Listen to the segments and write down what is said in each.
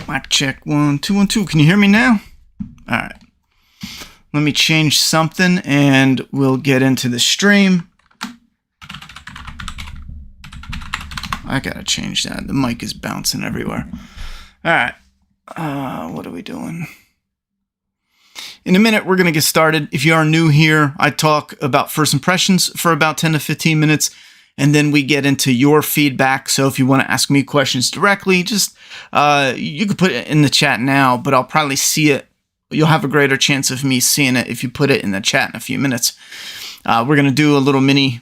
Mic check 1 2 1 2. Can you hear me now? All right. Let me change something and we'll get into the stream. I gotta change that. The mic is bouncing everywhere. All right. What are we doing? In a minute, we're going to get started. If you are new here, I talk about first impressions for about 10 to 15 minutes, and then we get into your feedback. So if you want to ask me questions directly, just you can put it in the chat now, but I'll probably see it. You'll have a greater chance of me seeing it if you put it in the chat in a few minutes. We're going to do a little mini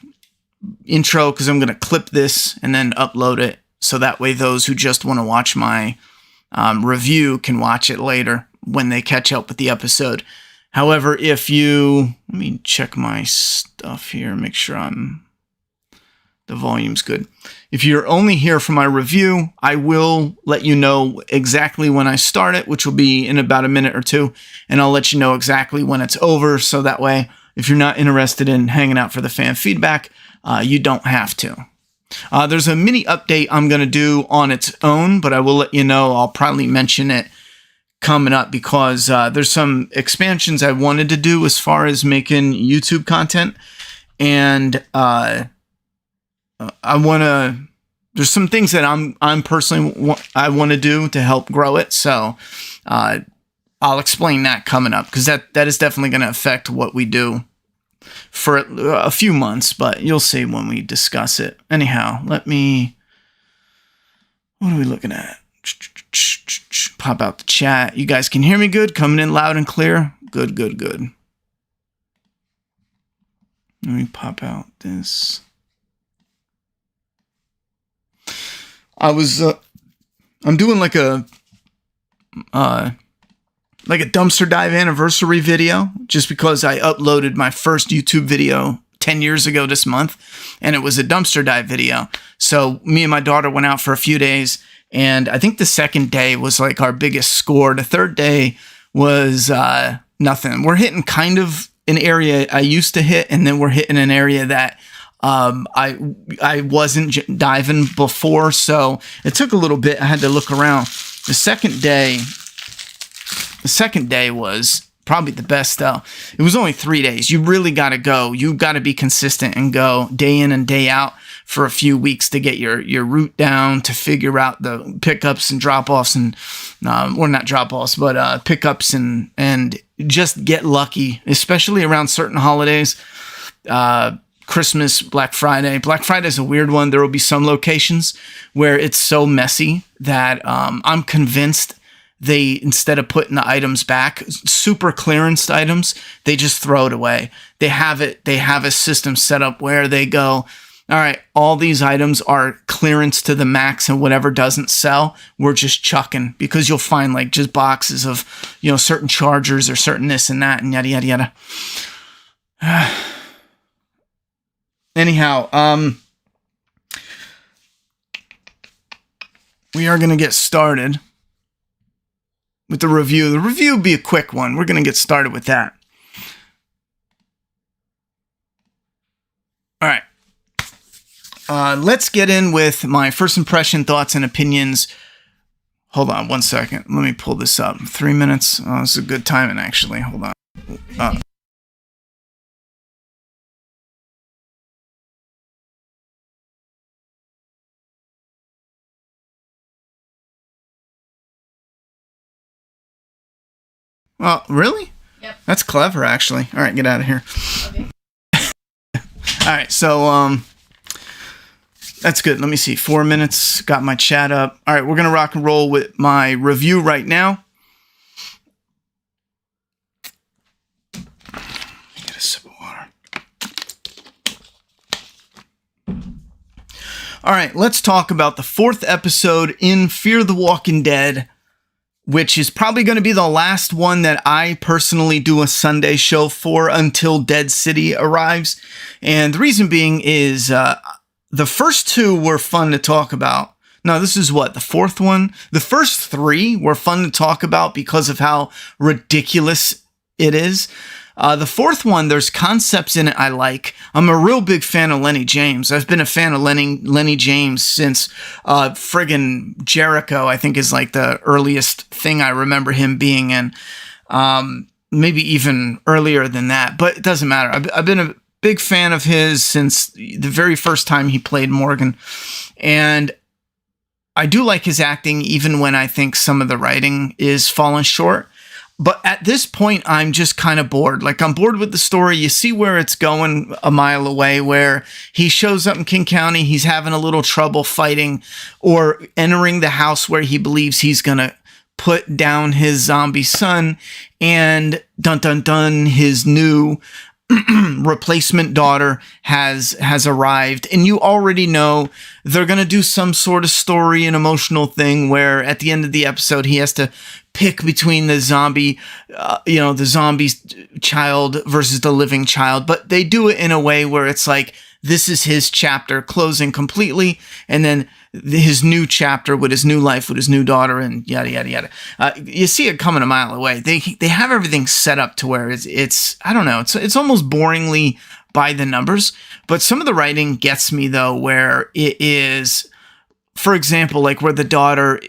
intro because I'm going to clip this and then upload it. So that way those who just want to watch my review can watch it later when they catch up with the episode. However, if you... Let me check my stuff here, make sure the volume's good. If you're only here for my review, I will let you know exactly when I start it, which will be in about a minute or two, and I'll let you know exactly when it's over, so that way, if you're not interested in hanging out for the fan feedback, you don't have to. There's a mini update I'm going to do on its own, but I will let you know. I'll probably mention it coming up because there's some expansions I wanted to do as far as making YouTube content, and I want to. There's some things that I'm personally I want to do to help grow it. So I'll explain that coming up because that is definitely going to affect what we do for a few months, but you'll see when we discuss it. Anyhow, what are we looking at? Pop out the chat. You guys can hear me good? Coming in loud and clear? Good. Let me pop out this. I'm doing like a dumpster dive anniversary video just because I uploaded my first YouTube video 10 years ago this month, and it was a dumpster dive video. So me and my daughter went out for a few days, and I think the second day was like our biggest score. The third day was nothing. We're hitting kind of an area I used to hit, and then we're hitting an area that I wasn't diving before, so it took a little bit. I had to look around. The second day was probably the best, though. It was only 3 days. You really got to go. You got to be consistent and go day in and day out for a few weeks to get your route down, to figure out the pickups and drop-offs and, or not drop-offs, but pickups and just get lucky, especially around certain holidays. Christmas, Black Friday. Black Friday is a weird one. There will be some locations where it's so messy that I'm convinced they, instead of putting the items back, super clearance items, they just throw it away. They have a system set up where they go, all right, all these items are clearance to the max, and whatever doesn't sell, we're just chucking, because you'll find like just boxes of, certain chargers or certain this and that and yada, yada, yada. Anyhow, we are going to get started with the review. The review will be a quick one. We're going to get started with that. All right. Let's get in with my first impression, thoughts, and opinions. Hold on 1 second. Let me pull this up. 3 minutes. Oh, this is a good timing, actually. Hold on. Well, really? Yep. That's clever, actually. All right, get out of here. Okay. All right, so that's good. Let me see. 4 minutes. Got my chat up. All right, we're going to rock and roll with my review right now. Let me get a sip of water. All right, let's talk about the 4th episode in Fear the Walking Dead, which is probably going to be the last one that I personally do a Sunday show for until Dead City arrives. And the reason being is the first 2 were fun to talk about. No, this is what, the 4th one? The first 3 were fun to talk about because of how ridiculous it is. The fourth one, there's concepts in it I like. I'm a real big fan of Lenny James. I've been a fan of Lenny James since friggin' Jericho, I think is like the earliest thing I remember him being in. Maybe even earlier than that, but it doesn't matter. I've been a big fan of his since the very first time he played Morgan. And I do like his acting, even when I think some of the writing is falling short. But at this point, I'm just kind of bored. Like, I'm bored with the story. You see where it's going a mile away, where he shows up in King County. He's having a little trouble fighting or entering the house where he believes he's going to put down his zombie son. And dun dun dun, his new replacement daughter has arrived, and you already know they're going to do some sort of story and emotional thing where at the end of the episode he has to pick between the zombie child versus the living child, but they do it in a way where it's like this is his chapter closing completely, and then his new chapter with his new life with his new daughter, and yada yada yada. You see it coming a mile away. They have everything set up to where it's I don't know. It's almost boringly by the numbers. But some of the writing gets me though, where it is, for example, like where the daughter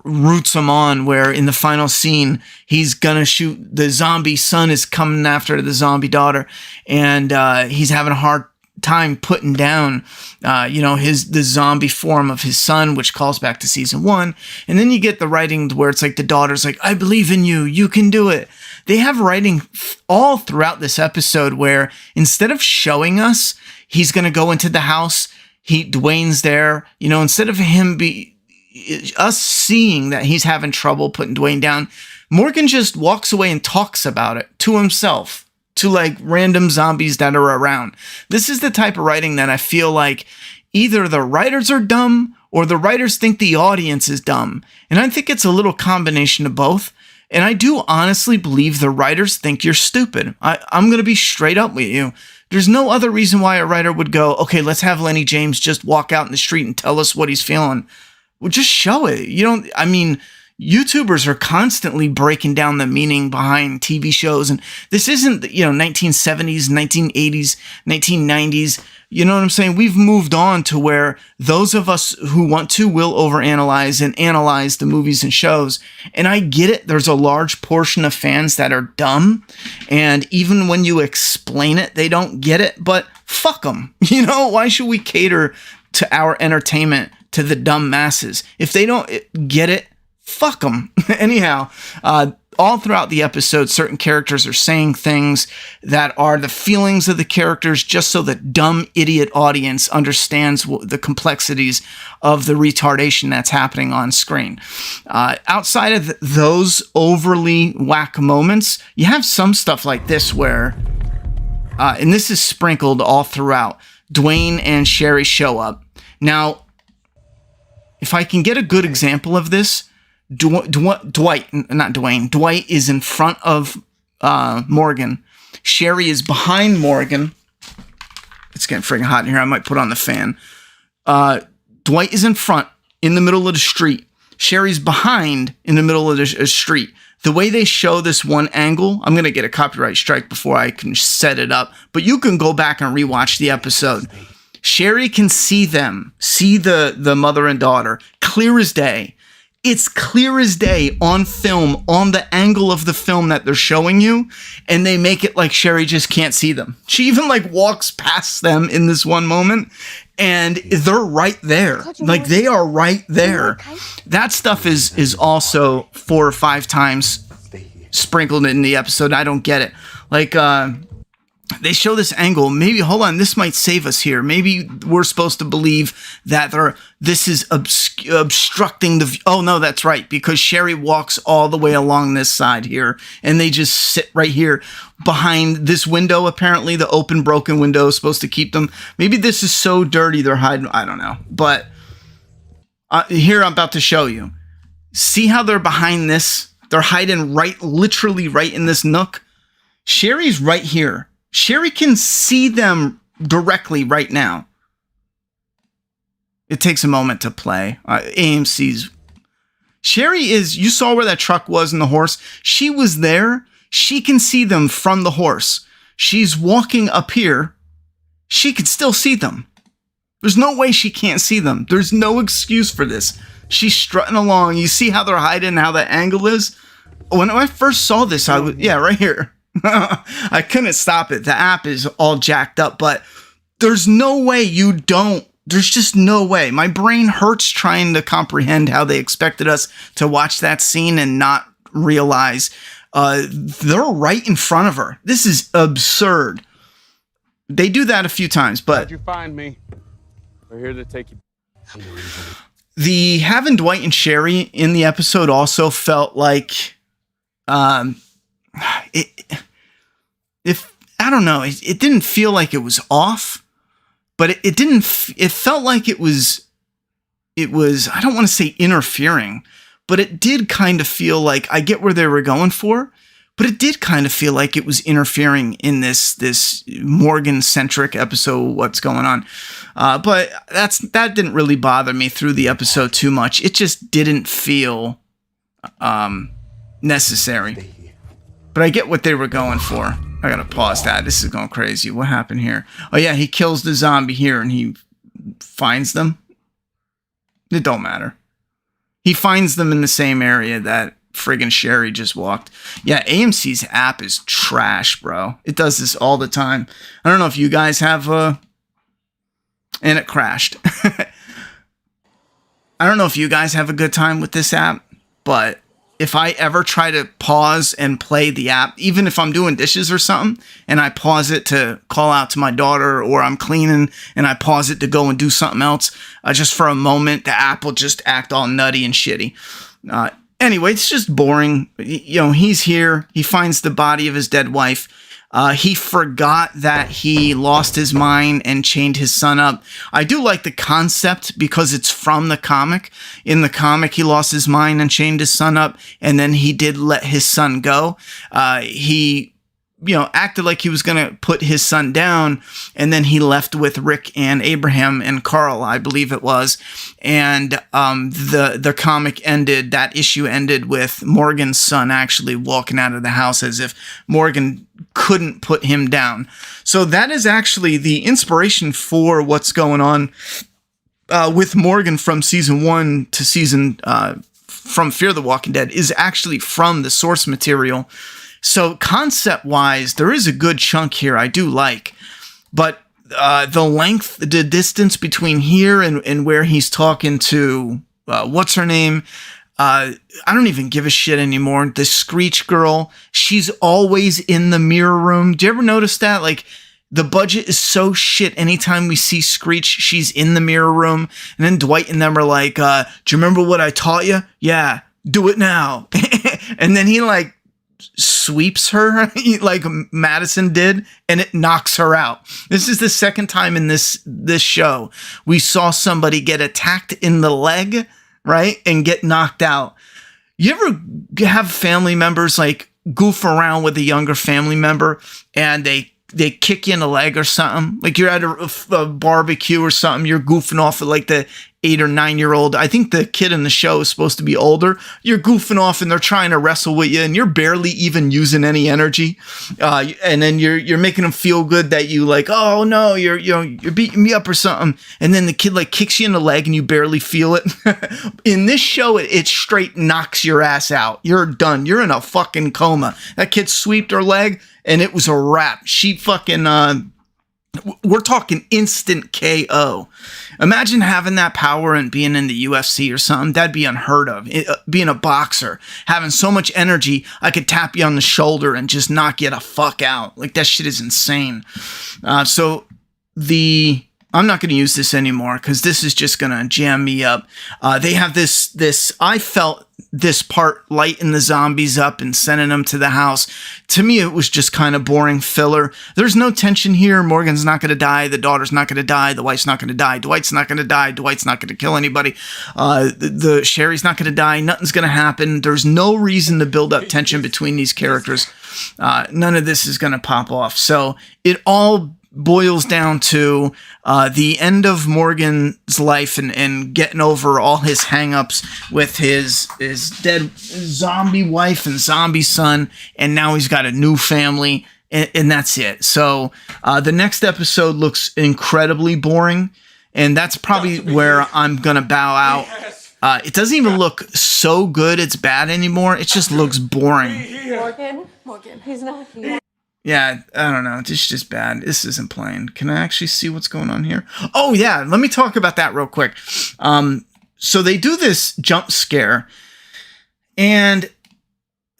roots him on, where in the final scene he's gonna shoot the zombie son is coming after the zombie daughter, and he's having a hard time putting down the zombie form of his son, which calls back to season 1. And then you get the writing where it's like the daughter's like, I believe in you, you can do it. They have writing all throughout this episode where instead of showing us he's gonna go into the house, Dwayne's there, instead of us seeing that he's having trouble putting Dwayne down, Morgan just walks away and talks about it to himself, to like random zombies that are around. This is the type of writing that I feel like either the writers are dumb or the writers think the audience is dumb. And I think it's a little combination of both. And I do honestly believe the writers think you're stupid. I'm going to be straight up with you. There's no other reason why a writer would go, okay, let's have Lenny James just walk out in the street and tell us what he's feeling. Well, just show it. YouTubers are constantly breaking down the meaning behind TV shows. And this isn't, 1970s, 1980s, 1990s. You know what I'm saying? We've moved on to where those of us who want to will overanalyze and analyze the movies and shows. And I get it. There's a large portion of fans that are dumb. And even when you explain it, they don't get it. But fuck them. Why should we cater to our entertainment to the dumb masses? If they don't get it, fuck them. Anyhow, all throughout the episode, certain characters are saying things that are the feelings of the characters just so the dumb idiot audience understands the complexities of the retardation that's happening on screen. Outside of those overly whack moments, you have some stuff like this where, and this is sprinkled all throughout, Dwayne and Sherry show up. Now, if I can get a good example of this, Dwight is in front of Morgan. Sherry is behind Morgan. It's getting freaking hot in here. I might put on the fan. Dwight is in front, in the middle of the street. Sherry's behind, in the middle of the street. The way they show this one angle, I'm going to get a copyright strike before I can set it up. But you can go back and rewatch the episode. Sherry can see them, see the mother and daughter, clear as day. It's clear as day on film, on the angle of the film that they're showing you, and they make it like Sherry just can't see them. She even walks past them in this one moment, and they're right there. They are right there. That stuff is also 4 or 5 times sprinkled in the episode. I don't get it. They show this angle. Maybe, hold on, this might save us here. Maybe we're supposed to believe that this is obstructing the... Oh, no, that's right, because Sherry walks all the way along this side here, and they just sit right here behind this window, apparently. The open, broken window is supposed to keep them. Maybe this is so dirty they're hiding. I don't know. But here I'm about to show you. See how they're behind this? They're hiding literally right in this nook. Sherry's right here. Sherry can see them directly right now. It takes a moment to play. AMC's. Sherry is, you saw where that truck was and the horse. She was there. She can see them from the horse. She's walking up here. She can still see them. There's no way she can't see them. There's no excuse for this. She's strutting along. You see how they're hiding, how the angle is? When I first saw this, I was, yeah, right here. I couldn't stop it. The app is all jacked up, but there's no way you don't. There's just no way. My brain hurts trying to comprehend how they expected us to watch that scene and not realize they're right in front of her. This is absurd. They do that a few times, but... How'd you find me? We're here to take you... The having Dwight and Sherry in the episode also felt like... If I don't know, it didn't feel like it was off, but it didn't. It felt like it was. I don't want to say interfering, but it did kind of feel like, I get where they were going for, but it did kind of feel like it was interfering in this Morgan centric episode. What's going on? But that didn't really bother me through the episode too much. It just didn't feel necessary. But I get what they were going for. I gotta pause that. This is going crazy. What happened here? Oh yeah, he kills the zombie here and he finds them. It don't matter. He finds them in the same area that friggin' Sherry just walked. Yeah, AMC's app is trash, bro. It does this all the time. I don't know if you guys have and it crashed. I don't know if you guys have a good time with this app, but if I ever try to pause and play the app, even if I'm doing dishes or something, and I pause it to call out to my daughter, or I'm cleaning and I pause it to go and do something else, just for a moment, the app will just act all nutty and shitty. Anyway, it's just boring. You know, he's here. He finds the body of his dead wife. He forgot that he lost his mind and chained his son up. I do like the concept because it's from the comic. In the comic, he lost his mind and chained his son up, and then he did let his son go. He acted like he was going to put his son down, and then he left with Rick and Abraham and Carl, I believe it was. And the comic ended, that issue ended with Morgan's son actually walking out of the house as if Morgan couldn't put him down. So that is actually the inspiration for what's going on with Morgan from season 1 to season from Fear the Walking Dead is actually from the source material. So concept-wise, there is a good chunk here I do like, but the length, the distance between here and where he's talking to, what's her name? I don't even give a shit anymore. The Screech girl, she's always in the mirror room. Do you ever notice that? Like, the budget is so shit. Anytime we see Screech, she's in the mirror room. And then Dwight and them are like, do you remember what I taught you? Yeah, do it now. And then he like sweeps her like Madison did, and it knocks her out. This is the second time in this show we saw somebody get attacked in the leg, right, and get knocked out. You ever have family members like goof around with a younger family member and they kick you in the leg or something? Like you're at a barbecue or something, you're goofing off at like the 8 or 9 year old. I think the kid in the show is supposed to be older. You're goofing off and they're trying to wrestle with you and you're barely even using any energy. And then you're making them feel good that you like, oh no, you're beating me up or something. And then the kid like kicks you in the leg and you barely feel it. In this show, it straight knocks your ass out. You're done. You're in a fucking coma. That kid sweeped her leg and it was a wrap. She fucking, we're talking instant KO. Imagine having that power and being in the UFC or something. That'd be unheard of. Being a boxer, having so much energy, I could tap you on the shoulder and just knock you the fuck out. Like, that shit is insane. I'm not going to use this anymore because this is just going to jam me up. They have this, I felt this part lighting the zombies up and sending them to the house. To me, it was just kind of boring filler. There's no tension here. Morgan's not going to die. The daughter's not going to die. The wife's not going to die. Dwight's not going to die. Dwight's not going to kill anybody. The Sherry's not going to die. Nothing's going to happen. There's no reason to build up tension between these characters. None of this is going to pop off. So it all boils down to the end of Morgan's life and getting over all his hang-ups with his dead zombie wife and zombie son, and now he's got a new family, and that's it. So the next episode looks incredibly boring, and that's probably where I'm gonna bow out. It doesn't even look so good it's bad anymore. It just looks boring. Morgan, he's not here. Yeah, I don't know. It's just bad. This isn't playing. Can I actually see what's going on here? Oh, yeah. Let me talk about that real quick. So they do this jump scare. And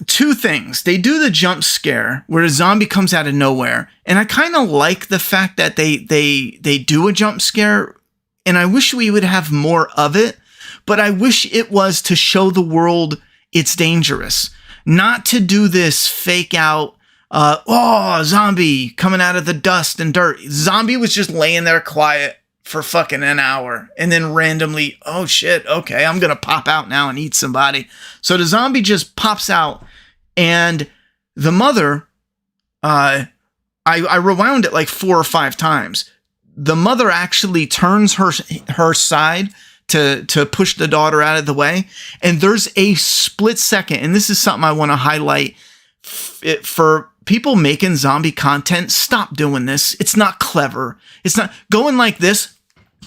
two things. They do the jump scare where a zombie comes out of nowhere. And I kind of like the fact that they do a jump scare. And I wish we would have more of it. But I wish it was to show the world it's dangerous. Not to do this fake out, zombie coming out of the dust and dirt. Zombie was just laying there quiet for fucking an hour. And then randomly, oh shit, okay, I'm going to pop out now and eat somebody. So the zombie just pops out. And the mother, I rewound it like 4 or 5 times. The mother actually turns her side to push the daughter out of the way. And there's a split second, and this is something I want to highlight for people making zombie content. Stop doing this. It's not clever. It's not going like this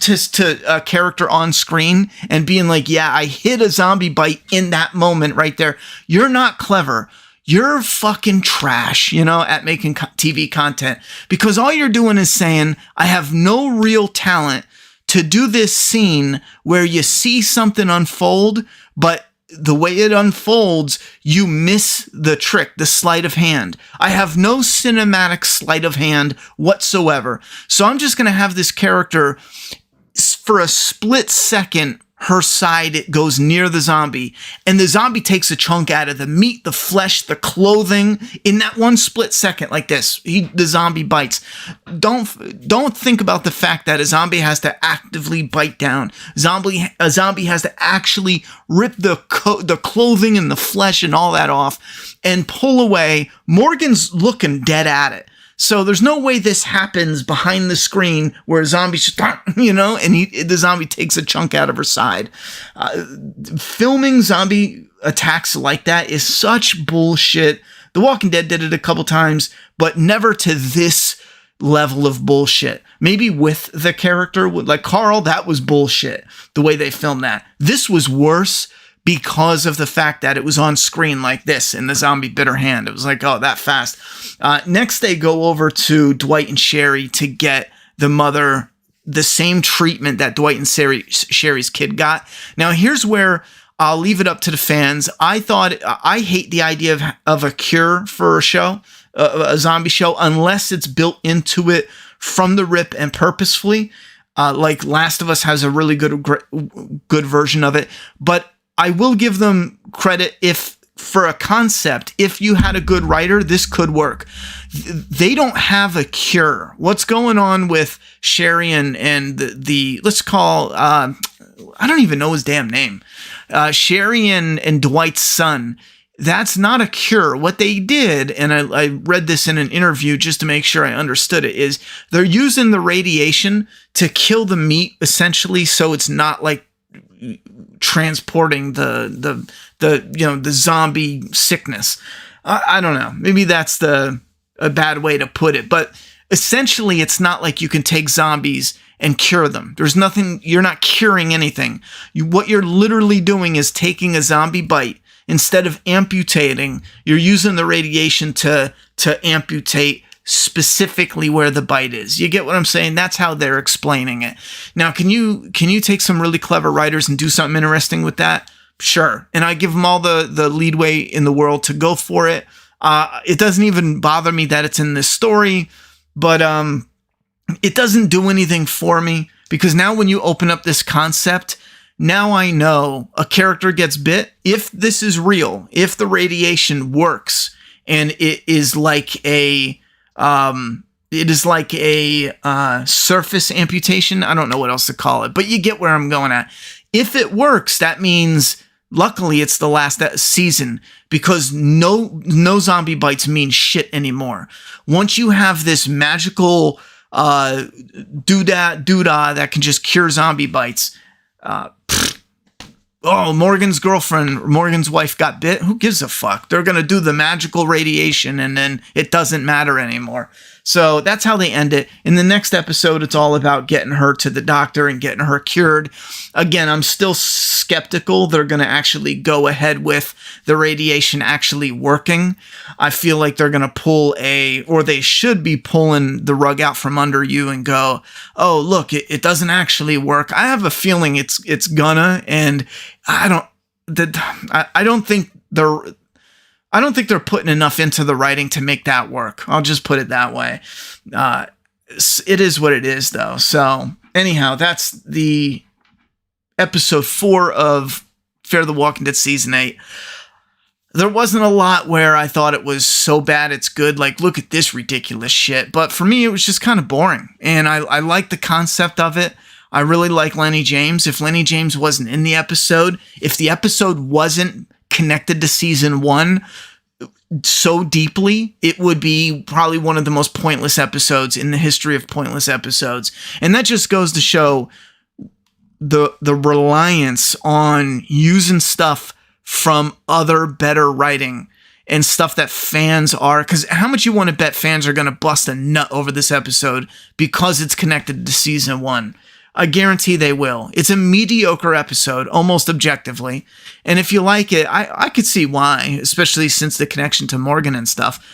to a character on screen and being like, yeah, I hit a zombie bite in that moment right there. You're not clever. You're fucking trash, at making TV content, because all you're doing is saying, I have no real talent to do this scene where you see something unfold, but the way it unfolds, you miss the trick, the sleight of hand. I have no cinematic sleight of hand whatsoever. So I'm just going to have this character, for a split second, her side, it goes near the zombie, and the zombie takes a chunk out of the meat, the flesh, the clothing in that one split second, like this. The zombie bites. Don't think about the fact that a zombie has to actively bite down. A zombie has to actually rip the clothing and the flesh and all that off and pull away. Morgan's looking dead at it. So there's no way this happens behind the screen where a zombie's just, and the zombie takes a chunk out of her side. Filming zombie attacks like that is such bullshit. The Walking Dead did it a couple times, but never to this level of bullshit. Maybe with the character, like Carl, that was bullshit, the way they filmed that. This was worse because of the fact that it was on screen like this and the zombie bit her hand. It was like, oh, that fast. Next, they go over to Dwight and Sherry to get the mother the same treatment that Dwight and Sherry's kid got. Now, here's where I'll leave it up to the fans. I hate the idea of a cure for a show, a zombie show, unless it's built into it from the rip and purposefully. Like Last of Us has a really good version of it. But I will give them credit for a concept. If you had a good writer, this could work. They don't have a cure. What's going on with Sherry and the let's call, I don't even know his damn name. Sherry and Dwight's son. That's not a cure. What they did, and I read this in an interview just to make sure I understood it, is they're using the radiation to kill the meat, essentially, so it's not like transporting the zombie sickness. I don't know. Maybe that's a bad way to put it, but essentially it's not like you can take zombies and cure them. There's nothing, you're not curing anything. What you're literally doing is taking a zombie bite. Instead of amputating, you're using the radiation to amputate specifically where the bite is. You get what I'm saying? That's how they're explaining it. Now, can you take some really clever writers and do something interesting with that? Sure. And I give them all the leadway in the world to go for it. It doesn't even bother me that it's in this story, but it doesn't do anything for me, because now when you open up this concept, now I know a character gets bit. If this is real, if the radiation works, and it is like a surface amputation. I don't know what else to call it, but you get where I'm going at. If it works, that means luckily it's the last season, because no zombie bites mean shit anymore. Once you have this magical doodah that can just cure zombie bites. Morgan's wife got bit. Who gives a fuck? They're going to do the magical radiation and then it doesn't matter anymore. So that's how they end it. In the next episode, it's all about getting her to the doctor and getting her cured. Again, I'm still skeptical they're going to actually go ahead with the radiation actually working. I feel like they're going to or they should be pulling the rug out from under you and go, oh, look, it doesn't actually work. I have a feeling it's gonna, and I don't think they're putting enough into the writing to make that work. I'll just put it that way. It is what it is, though. So anyhow, that's the episode 4 of Fear the Walking Dead season 8. There wasn't a lot where I thought it was so bad it's good, like, look at this ridiculous shit. But for me, it was just kind of boring. And I like the concept of it. I really like Lenny James. If Lenny James wasn't in the episode, if the episode wasn't connected to season 1 so deeply, it would be probably one of the most pointless episodes in the history of pointless episodes. And that just goes to show the reliance on using stuff from other better writing and stuff that fans are, because how much you want to bet fans are going to bust a nut over this episode because it's connected to season 1? I guarantee they will. It's a mediocre episode, almost objectively. And if you like it, I could see why, especially since the connection to Morgan and stuff.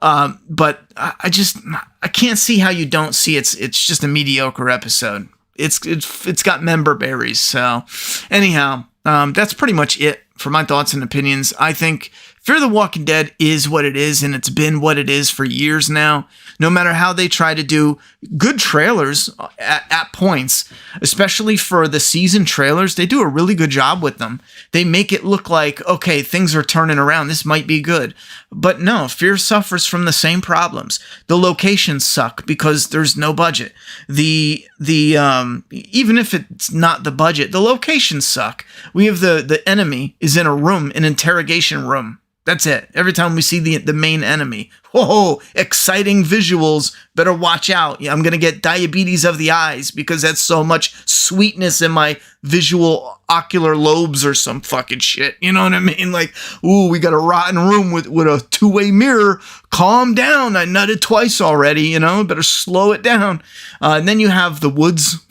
But I can't see how you don't see it's just a mediocre episode. It's got member berries. So anyhow, that's pretty much it for my thoughts and opinions. I think Fear the Walking Dead is what it is, and it's been what it is for years now. No matter how they try to do good trailers at points, especially for the season trailers, they do a really good job with them. They make it look like, okay, things are turning around. This might be good. But no, Fear suffers from the same problems. The locations suck because there's no budget. Even if it's not the budget, the locations suck. We have the enemy is in a room, an interrogation room. That's it. Every time we see the main enemy. Whoa, exciting visuals. Better watch out. I'm going to get diabetes of the eyes because that's so much sweetness in my visual ocular lobes or some fucking shit. You know what I mean? Like, ooh, we got a rotten room with a two-way mirror. Calm down. I nutted twice already, you know? Better slow it down. And then you have the woods.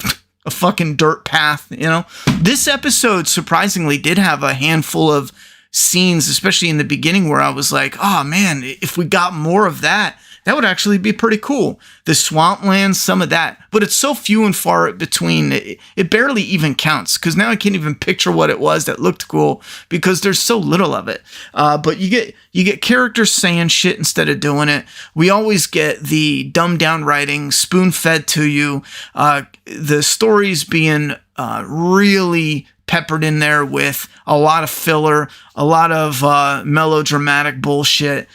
A fucking dirt path, you know? This episode, surprisingly, did have a handful of scenes, especially in the beginning, where I was like, oh man, if we got more of that, that would actually be pretty cool. The swamplands, some of that, but it's so few and far between, it barely even counts, because now I can't even picture what it was that looked cool, because there's so little of it. But you get characters saying shit instead of doing it. We always get the dumbed down writing, spoon-fed to you, the stories being really peppered in there with a lot of filler, a lot of melodramatic bullshit,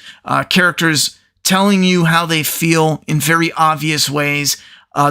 characters telling you how they feel in very obvious ways.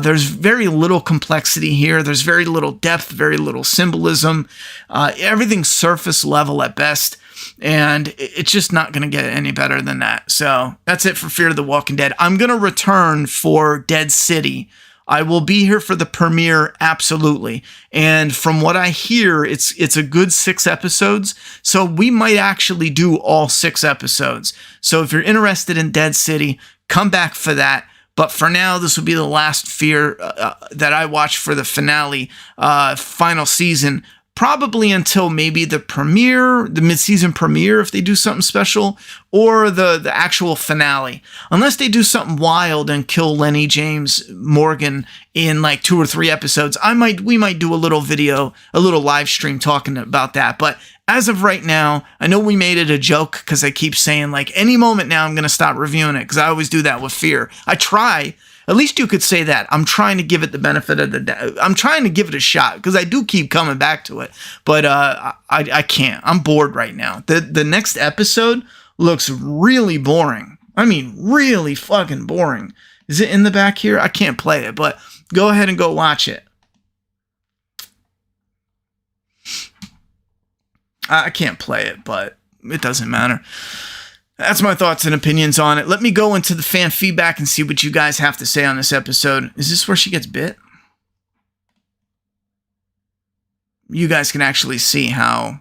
There's very little complexity here. There's very little depth, very little symbolism. Everything's surface level at best, and it's just not going to get any better than that. So that's it for Fear the Walking Dead. I'm going to return for Dead City. I will be here for the premiere, absolutely. And from what I hear, it's a good 6 episodes. So we might actually do all 6 episodes. So if you're interested in Dead City, come back for that. But for now, this will be the last Fear that I watch for the finale, final season. Probably until maybe the premiere, the mid-season premiere, if they do something special, or the actual finale. Unless they do something wild and kill Lenny James Morgan in like 2 or 3 episodes, we might do a little video, a little live stream talking about that. But as of right now, I know we made it a joke because I keep saying like any moment now I'm going to stop reviewing it, because I always do that with Fear. I try. At least you could say that. I'm trying to give it the benefit of the doubt. I'm trying to give it a shot, because I do keep coming back to it. But I can't. I'm bored right now. The next episode looks really boring. I mean, really fucking boring. Is it in the back here? I can't play it, but go ahead and go watch it. I can't play it, but it doesn't matter. That's my thoughts and opinions on it. Let me go into the fan feedback and see what you guys have to say on this episode. Is this where she gets bit? You guys can actually see how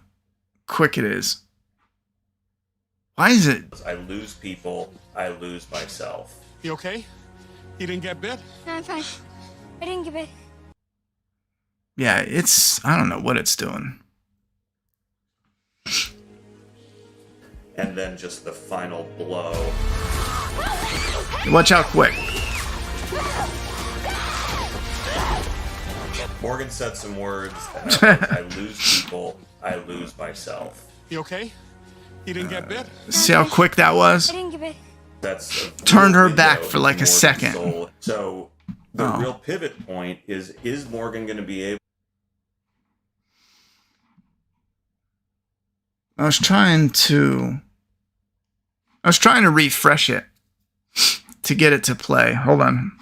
quick it is. Why is it? I lose people, I lose myself. You okay? You didn't get bit? No, I'm fine. I didn't get bit. Yeah, I don't know what it's doing. And then just the final blow. Watch out quick. Morgan said some words that I lose people, I lose myself. You okay? You didn't get bit? See how quick that was? I didn't get bit. That's Turned her window back for like a Morgan's second. soul. So the Oh. real pivot point is Morgan going to be able I was trying to refresh it to get it to play. Hold on.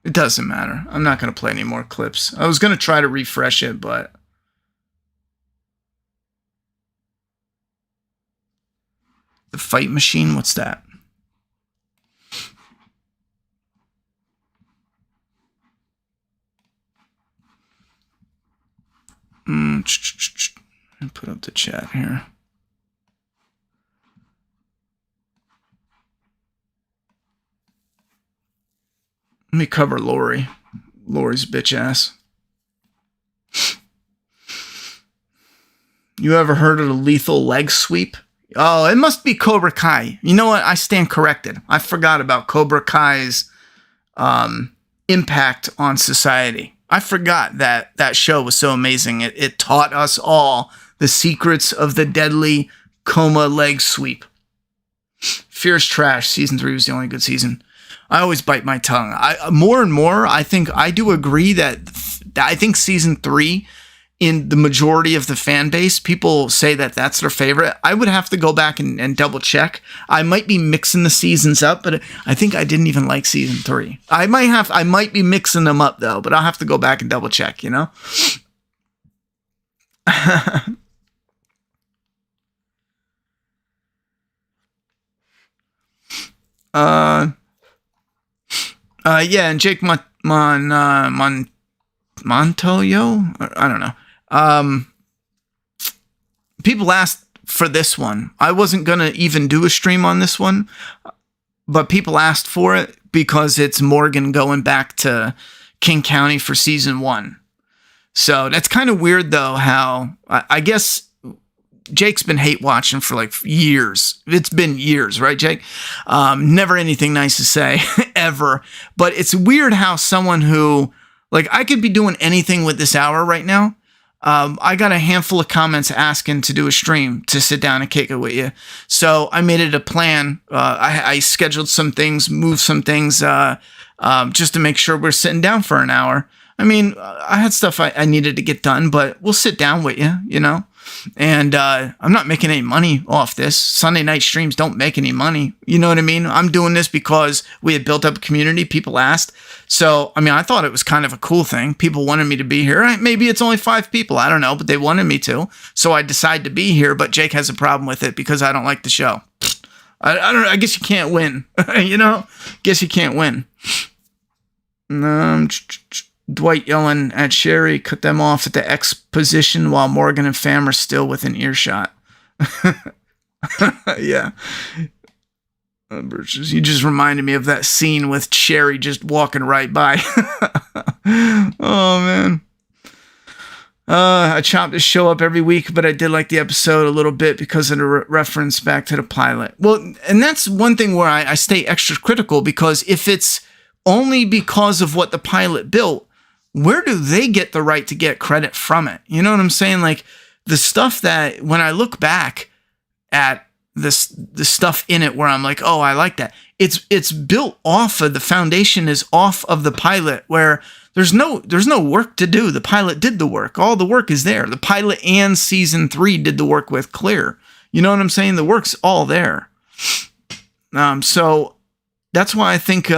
It doesn't matter. I'm not going to play any more clips. I was going to try to refresh it, but the fight machine, what's that? Put up the chat here. Let me cover Lori. Lori's bitch ass. You ever heard of the lethal leg sweep? Oh, it must be Cobra Kai. You know what? I stand corrected. I forgot about Cobra Kai's impact on society. I forgot that show was so amazing. It taught us all the secrets of the deadly coma leg sweep. Fierce Trash, season 3 was the only good season. I always bite my tongue. More and more, I think I do agree that I think season 3, in the majority of the fan base, people say that that's their favorite. I would have to go back and double check. I might be mixing the seasons up, but I think I didn't even like season 3. I might be mixing them up though, but I'll have to go back and double check, you know? Yeah, and Jake Montoyo? I don't know. People asked for this one. I wasn't going to even do a stream on this one, but people asked for it because it's Morgan going back to King County for season 1. So that's kind of weird, though, how I guess Jake's been hate watching for like years. It's been years, right, Jake? Never anything nice to say, ever. But it's weird how someone who, like, I could be doing anything with this hour right now. I got a handful of comments asking to do a stream to sit down and kick it with you. So I made it a plan. I scheduled some things, moved some things, just to make sure we're sitting down for an hour. I mean, I had stuff I needed to get done, but we'll sit down with you, you know? And I'm not making any money off this. Sunday night streams don't make any money. You know what I mean? I'm doing this because we had built up a community. People asked. So, I mean, I thought it was kind of a cool thing. People wanted me to be here. Maybe it's only 5 people. I don't know, but they wanted me to. So I decided to be here, but Jake has a problem with it because I don't like the show. I don't know. I guess you can't win. You know? Guess you can't win. Dwight yelling at Sherry, cut them off at the X position while Morgan and Fam are still within earshot. Yeah. You just reminded me of that scene with Sherry just walking right by. Oh, man. I chopped this show up every week, but I did like the episode a little bit because of the reference back to the pilot. Well, and that's one thing where I stay extra critical, because if it's only because of what the pilot built, where do they get the right to get credit from it? You know what I'm saying? Like, the stuff that, when I look back at the stuff in it where I'm like, oh, I like that. It's built off of, the foundation is off of the pilot, where there's no work to do. The pilot did the work. All the work is there. The pilot and season 3 did the work with Clear. You know what I'm saying? The work's all there. So that's why I think,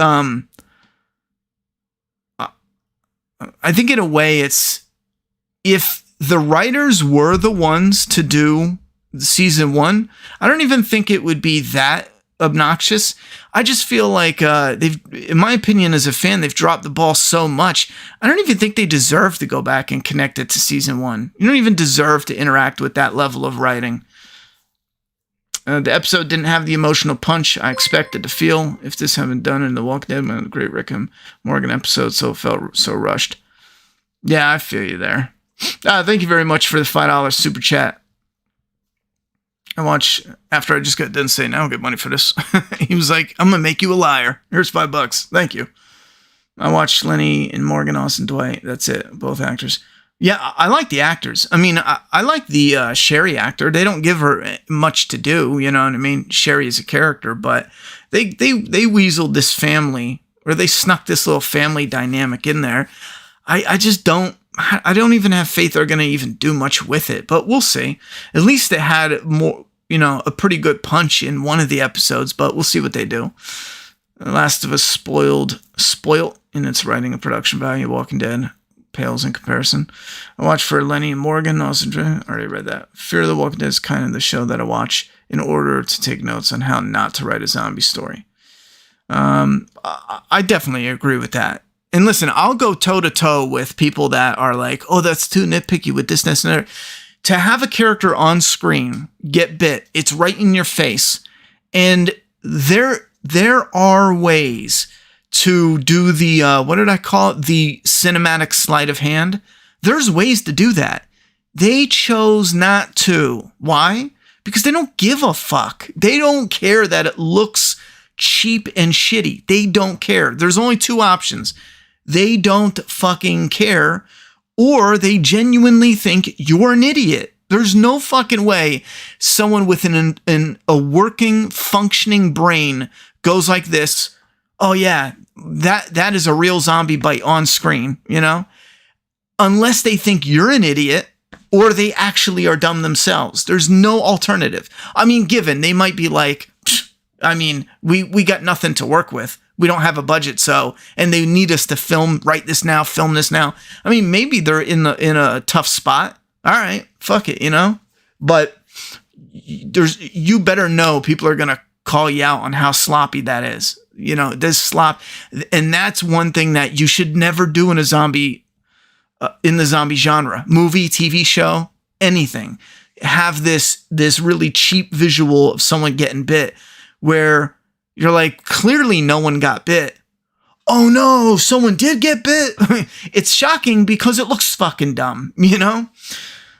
I think in a way it's, if the writers were the ones to do season 1, I don't even think it would be that obnoxious. I just feel like they've, in my opinion as a fan, they've dropped the ball so much. I don't even think they deserve to go back and connect it to season 1. You don't even deserve to interact with that level of writing. The episode didn't have the emotional punch I expected to feel. If this had been done in The Walking Dead, the great Rick and Morgan episode, so it felt so rushed. Yeah, I feel you there. Thank you very much for the $5 super chat. I watch after I just got done saying, I don't get money for this. He was like, I'm going to make you a liar. Here's $5. Thank you. I watched Lenny and Morgan, Austin, Dwight. That's it. Both actors. Yeah, I like the actors. I mean, I like the Sherry actor. They don't give her much to do, you know what I mean? Sherry is a character, but they weaseled this family, or they snuck this little family dynamic in there. I just don't, I don't even have faith they're going to even do much with it, but we'll see. At least it had more, you know, a pretty good punch in one of the episodes, but we'll see what they do. The Last of Us spoiled in its writing and production value. Walking Dead pales in comparison. I watched for Lenny and Morgan. I already read that. Fear of the Walking Dead is kind of the show that I watch in order to take notes on how not to write a zombie story. I definitely agree with that. And listen, I'll go toe-to-toe with people that are like, oh, that's too nitpicky with this, and that. To have a character on screen get bit, it's right in your face. And there are ways to do the, what did I call it? The cinematic sleight of hand. There's ways to do that. They chose not to. Why? Because they don't give a fuck. They don't care that it looks cheap and shitty. They don't care. There's only two options. They don't fucking care, or they genuinely think you're an idiot. There's no fucking way someone with a working, functioning brain goes like this. Oh yeah, that is a real zombie bite on screen, you know? Unless they think you're an idiot, or they actually are dumb themselves. There's no alternative. I mean, given they might be like, I mean, we got nothing to work with. We don't have a budget, so, and they need us to write this now, film this now. I mean, maybe they're in a tough spot. All right, fuck it, you know? But you better know people are going to call you out on how sloppy that is. You know, this slop. And that's one thing that you should never do in a zombie, in the zombie genre. Movie, TV show, anything. Have this really cheap visual of someone getting bit where you're like, clearly no one got bit. Oh no, someone did get bit. It's shocking because it looks fucking dumb, you know?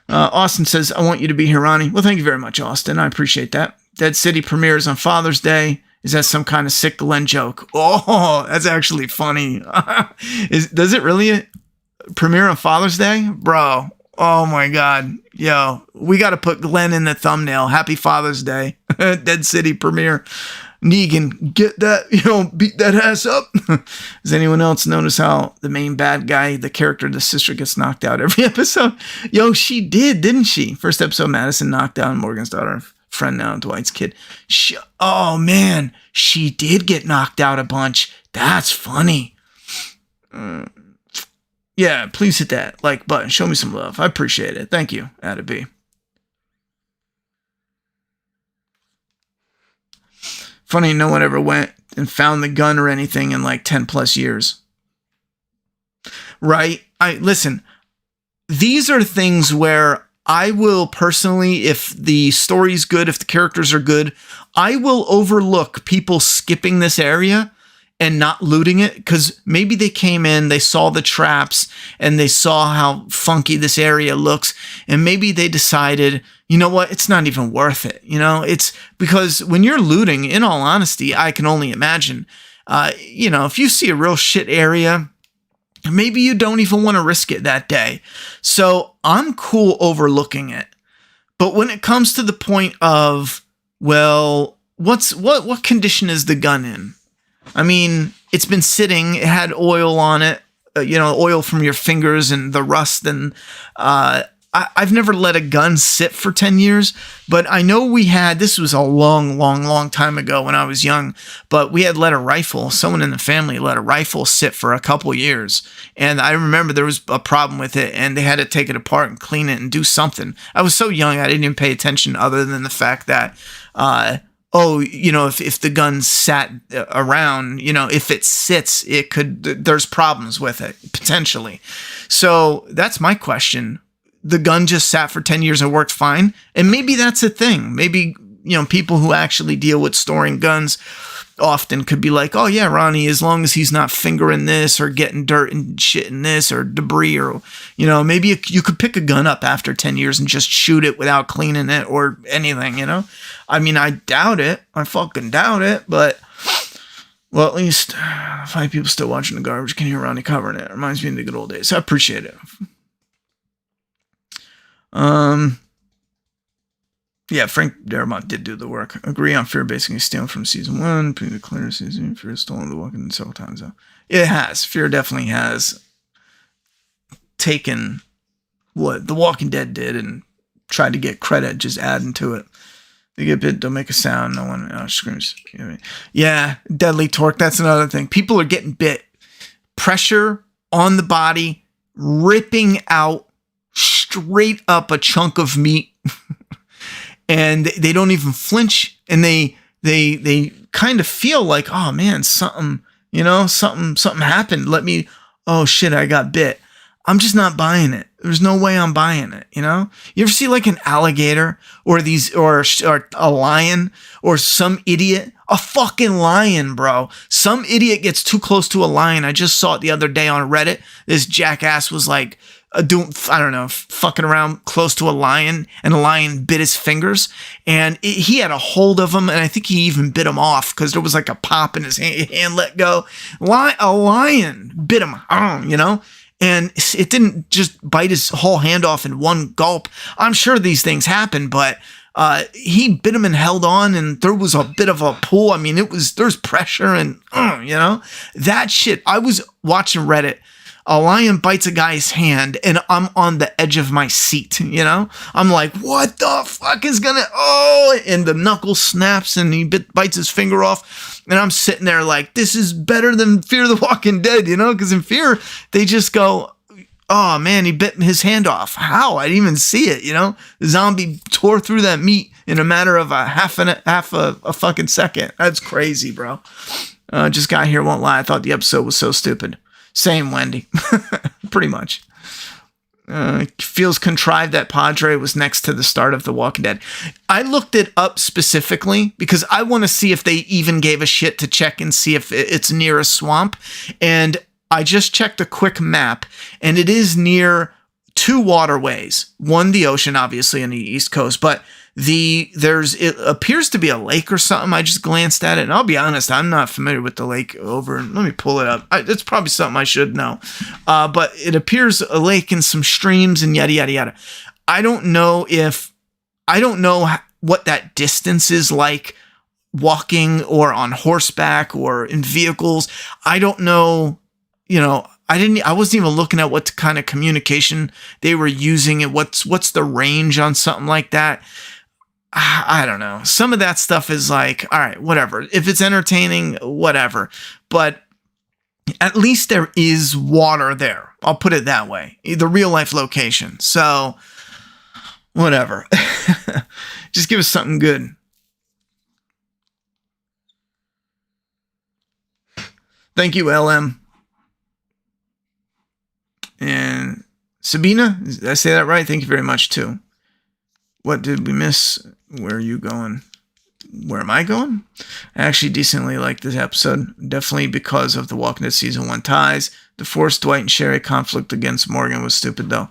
Austin says, I want you to be here, Ronnie. Well, thank you very much, Austin. I appreciate that. Dead City premieres on Father's Day. Is that some kind of sick Glenn joke? Oh, that's actually funny. Does it really premiere on Father's Day? Bro, oh my God. Yo, we got to put Glenn in the thumbnail. Happy Father's Day. Dead City premiere. Negan, get that, beat that ass up. Does anyone else notice how the main bad guy, the character, the sister, gets knocked out every episode? Yo, she did, didn't she? First episode, Madison knocked down Morgan's daughter, friend now, Dwight's kid. Oh, man, she did get knocked out a bunch. That's funny. Yeah, please hit that like button. Show me some love. I appreciate it. Thank you, Ada B. Funny, no one ever went and found the gun or anything in like 10 plus years. Right? Listen, these are things where I will personally, if the story's good, if the characters are good, I will overlook people skipping this area and not looting it, because maybe they came in, they saw the traps, and they saw how funky this area looks, and maybe they decided, you know what, it's not even worth it. It's because when you're looting, in all honesty, I can only imagine, if you see a real shit area, maybe you don't even want to risk it that day. So I'm cool overlooking it. But when it comes to the point of, well, what condition is the gun in? I mean, it's been sitting, it had oil on it, oil from your fingers and the rust. And I've never let a gun sit for 10 years, but I know this was a long time ago when I was young, but we had let a rifle, someone in the family let a rifle sit for a couple years. And I remember there was a problem with it and they had to take it apart and clean it and do something. I was so young, I didn't even pay attention other than the fact that, if the gun sat around, if it sits, there's problems with it, potentially. So that's my question. The gun just sat for 10 years and worked fine. And maybe that's a thing. Maybe, people who actually deal with storing guns often could be like, oh yeah, Ronnie, as long as he's not fingering this or getting dirt and shit in this or debris or, maybe you could pick a gun up after 10 years and just shoot it without cleaning it or anything, I mean, I doubt it. I fucking doubt it, but well, at least 5 people still watching the garbage can hear Ronnie covering it. Reminds me of the good old days. I appreciate it. Yeah, Frank Darabont did do the work. Agree on Fear basically stealing from season 1. Pretty clear season. Fear stolen The Walking Dead several times though. It has. Fear definitely has taken what The Walking Dead did and tried to get credit, just adding to it. They get bit, don't make a sound. No one screams. Yeah, deadly torque. That's another thing. People are getting bit. Pressure on the body, ripping out straight up a chunk of meat. And they don't even flinch, and they kind of feel like, oh man, something happened. Oh shit, I got bit. I'm just not buying it. There's no way I'm buying it. You ever see like an alligator or a lion or some idiot? A fucking lion, bro. Some idiot gets too close to a lion. I just saw it the other day on Reddit. This jackass was like, fucking around close to a lion, and a lion bit his fingers, and he had a hold of him, and I think he even bit him off because there was like a pop in his hand let go. A lion bit him, and it didn't just bite his whole hand off in one gulp. I'm sure these things happen, but he bit him and held on, and there was a bit of a pull. I mean, there's pressure, and that shit. I was watching Reddit. A lion bites a guy's hand, and I'm on the edge of my seat, I'm like, what the fuck is and the knuckle snaps, and he bites his finger off, and I'm sitting there like, this is better than Fear the Walking Dead, because in Fear, they just go, oh man, he bit his hand off. How? I didn't even see it, The zombie tore through that meat in a matter of a half a fucking second. That's crazy, bro. Just got here, won't lie, I thought the episode was so stupid. Same, Wendy. Pretty much. Feels contrived that Padre was next to the start of The Walking Dead. I looked it up specifically because I want to see if they even gave a shit to check and see if it's near a swamp. And I just checked a quick map, and it is near 2 waterways. One, the ocean, obviously, on the East Coast, but it appears to be a lake or something. I just glanced at it, and I'll be honest, I'm not familiar with the lake let me pull it up. It's probably something I should know. But it appears a lake and some streams and yada, yada, yada. I don't know what that distance is like walking or on horseback or in vehicles. I don't know, I wasn't even looking at what kind of communication they were using and what's the range on something like that. I don't know. Some of that stuff is like, all right, whatever. If it's entertaining, whatever. But at least there is water there. I'll put it that way. The real life location. So, whatever. Just give us something good. Thank you, LM. And Sabina, did I say that right? Thank you very much, too. What did we miss? Where are you going? Where am I going? I actually decently like this episode. Definitely because of the Walking Dead Season 1 ties. The forced Dwight and Sherry conflict against Morgan was stupid, though.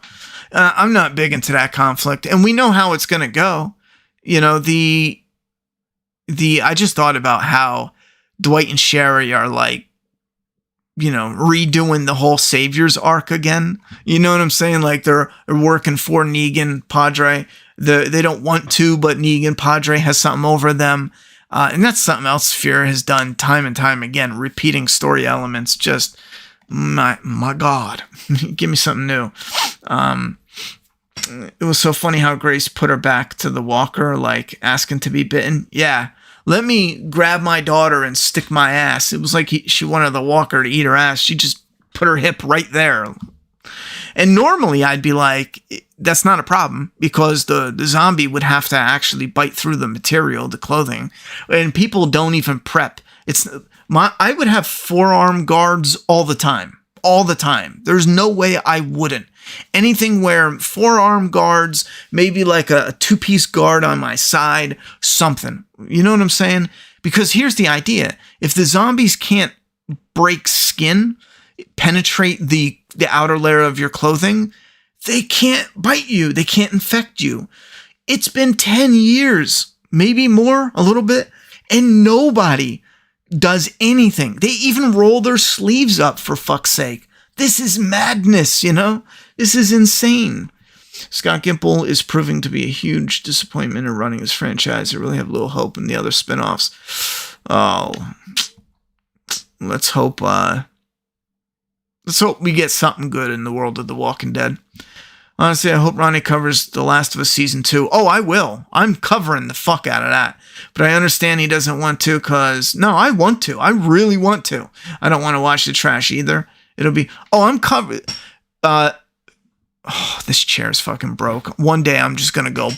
I'm not big into that conflict. And we know how it's going to go. I just thought about how Dwight and Sherry are like, redoing the whole Saviors arc again. You know what I'm saying? Like they're working for Negan, Padre. They don't want to, but Negan, Padre has something over them. And that's something else Fear has done time and time again, repeating story elements. Just, my God, give me something new. it was so funny how Grace put her back to the walker, like asking to be bitten. Yeah, let me grab my daughter and stick my ass. It was like she wanted the walker to eat her ass. She just put her hip right there. And normally I'd be like, that's not a problem, because the zombie would have to actually bite through the material, the clothing, and people don't even prep. I would have forearm guards all the time. There's no way I wouldn't. Anything where forearm guards, maybe like a two-piece guard on my side, something. You know what I'm saying? Because here's the idea. If the zombies can't break skin, penetrate the outer layer of your clothing, they can't bite you. They can't infect you. It's been 10 years, maybe more, a little bit, and nobody does anything. They even roll their sleeves up, for fuck's sake. This is madness, you know? This is insane. Scott Gimple is proving to be a huge disappointment in running his franchise. I really have little hope in the other spinoffs. Oh, let's hope we get something good in the world of The Walking Dead. Honestly, I hope Ronnie covers The Last of Us Season 2. Oh, I will. I'm covering the fuck out of that. But I understand he doesn't want to, because... No, I want to. I really want to. I don't want to watch the trash either. It'll be... Oh, I'm covered... this chair is fucking broke. One day I'm just gonna go...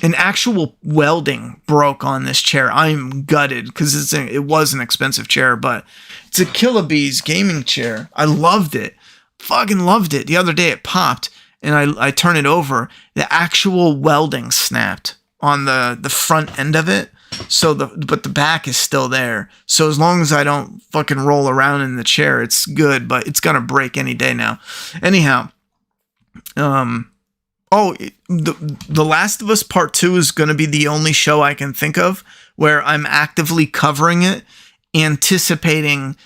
An actual welding broke on this chair. I'm gutted, because it was an expensive chair, but it's a Killabees gaming chair. I loved it. Fucking loved it. The other day it popped, and I turn it over. The actual welding snapped on the front end of it. But the back is still there. So as long as I don't fucking roll around in the chair, it's good, but it's gonna break any day now. Anyhow, The Last of Us Part 2 is going to be the only show I can think of where I'm actively covering it, anticipating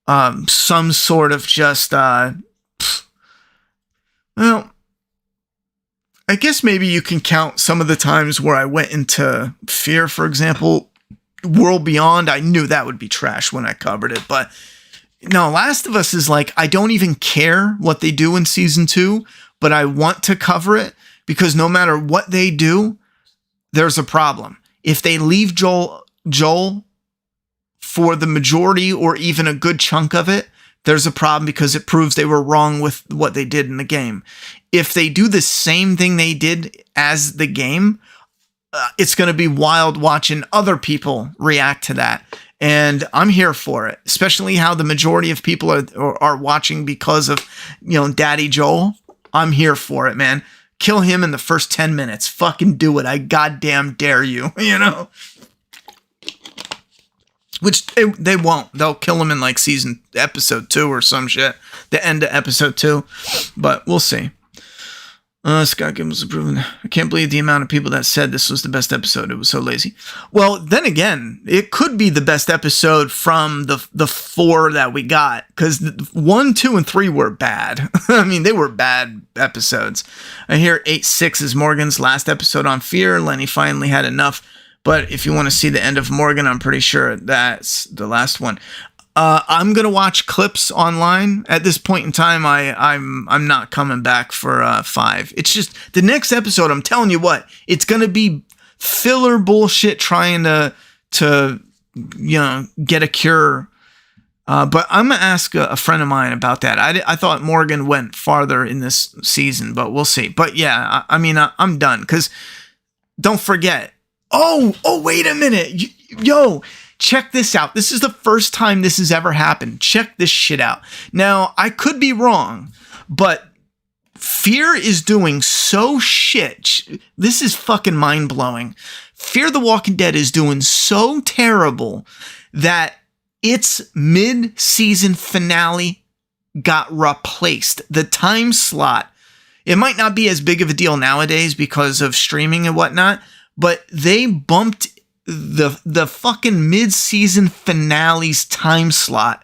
some sort of just, well, I guess maybe you can count some of the times where I went into fear, for example. World Beyond, I knew that would be trash when I covered it, but no, Last of Us is like, I don't even care what they do in season 2, but I want to cover it, because no matter what they do, there's a problem. If they leave Joel for the majority or even a good chunk of it, there's a problem, because it proves they were wrong with what they did in the game. If they do the same thing they did as the game, it's going to be wild watching other people react to that. And I'm here for it, especially how the majority of people are watching because of, Daddy Joel. I'm here for it, man. Kill him in the first 10 minutes. Fucking do it. I goddamn dare you, Which they won't. They'll kill him in like episode 2 or some shit. The end of episode 2. But we'll see. Scott Gibbons approving. I can't believe the amount of people that said this was the best episode. It was so lazy. Well, then again, it could be the best episode from the 4 that we got, because 1, 2, and 3 were bad. I mean, they were bad episodes. I hear 8-6 is Morgan's last episode on Fear. Lenny finally had enough. But if you want to see the end of Morgan, I'm pretty sure that's the last one. I'm gonna watch clips online. At this point in time, I'm not coming back for 5. It's just the next episode. I'm telling you what, it's gonna be filler bullshit trying to get a cure. But I'm gonna ask a friend of mine about that. I thought Morgan went farther in this season, but we'll see. But yeah, I'm done, because don't forget. Oh, wait a minute, yo. Check this out. This is the first time this has ever happened. Check this shit out. Now, I could be wrong, but Fear is doing so shit. This is fucking mind-blowing. Fear the Walking Dead is doing so terrible that its mid-season finale got replaced. The time slot, it might not be as big of a deal nowadays because of streaming and whatnot, but they bumped the fucking mid-season finale's time slot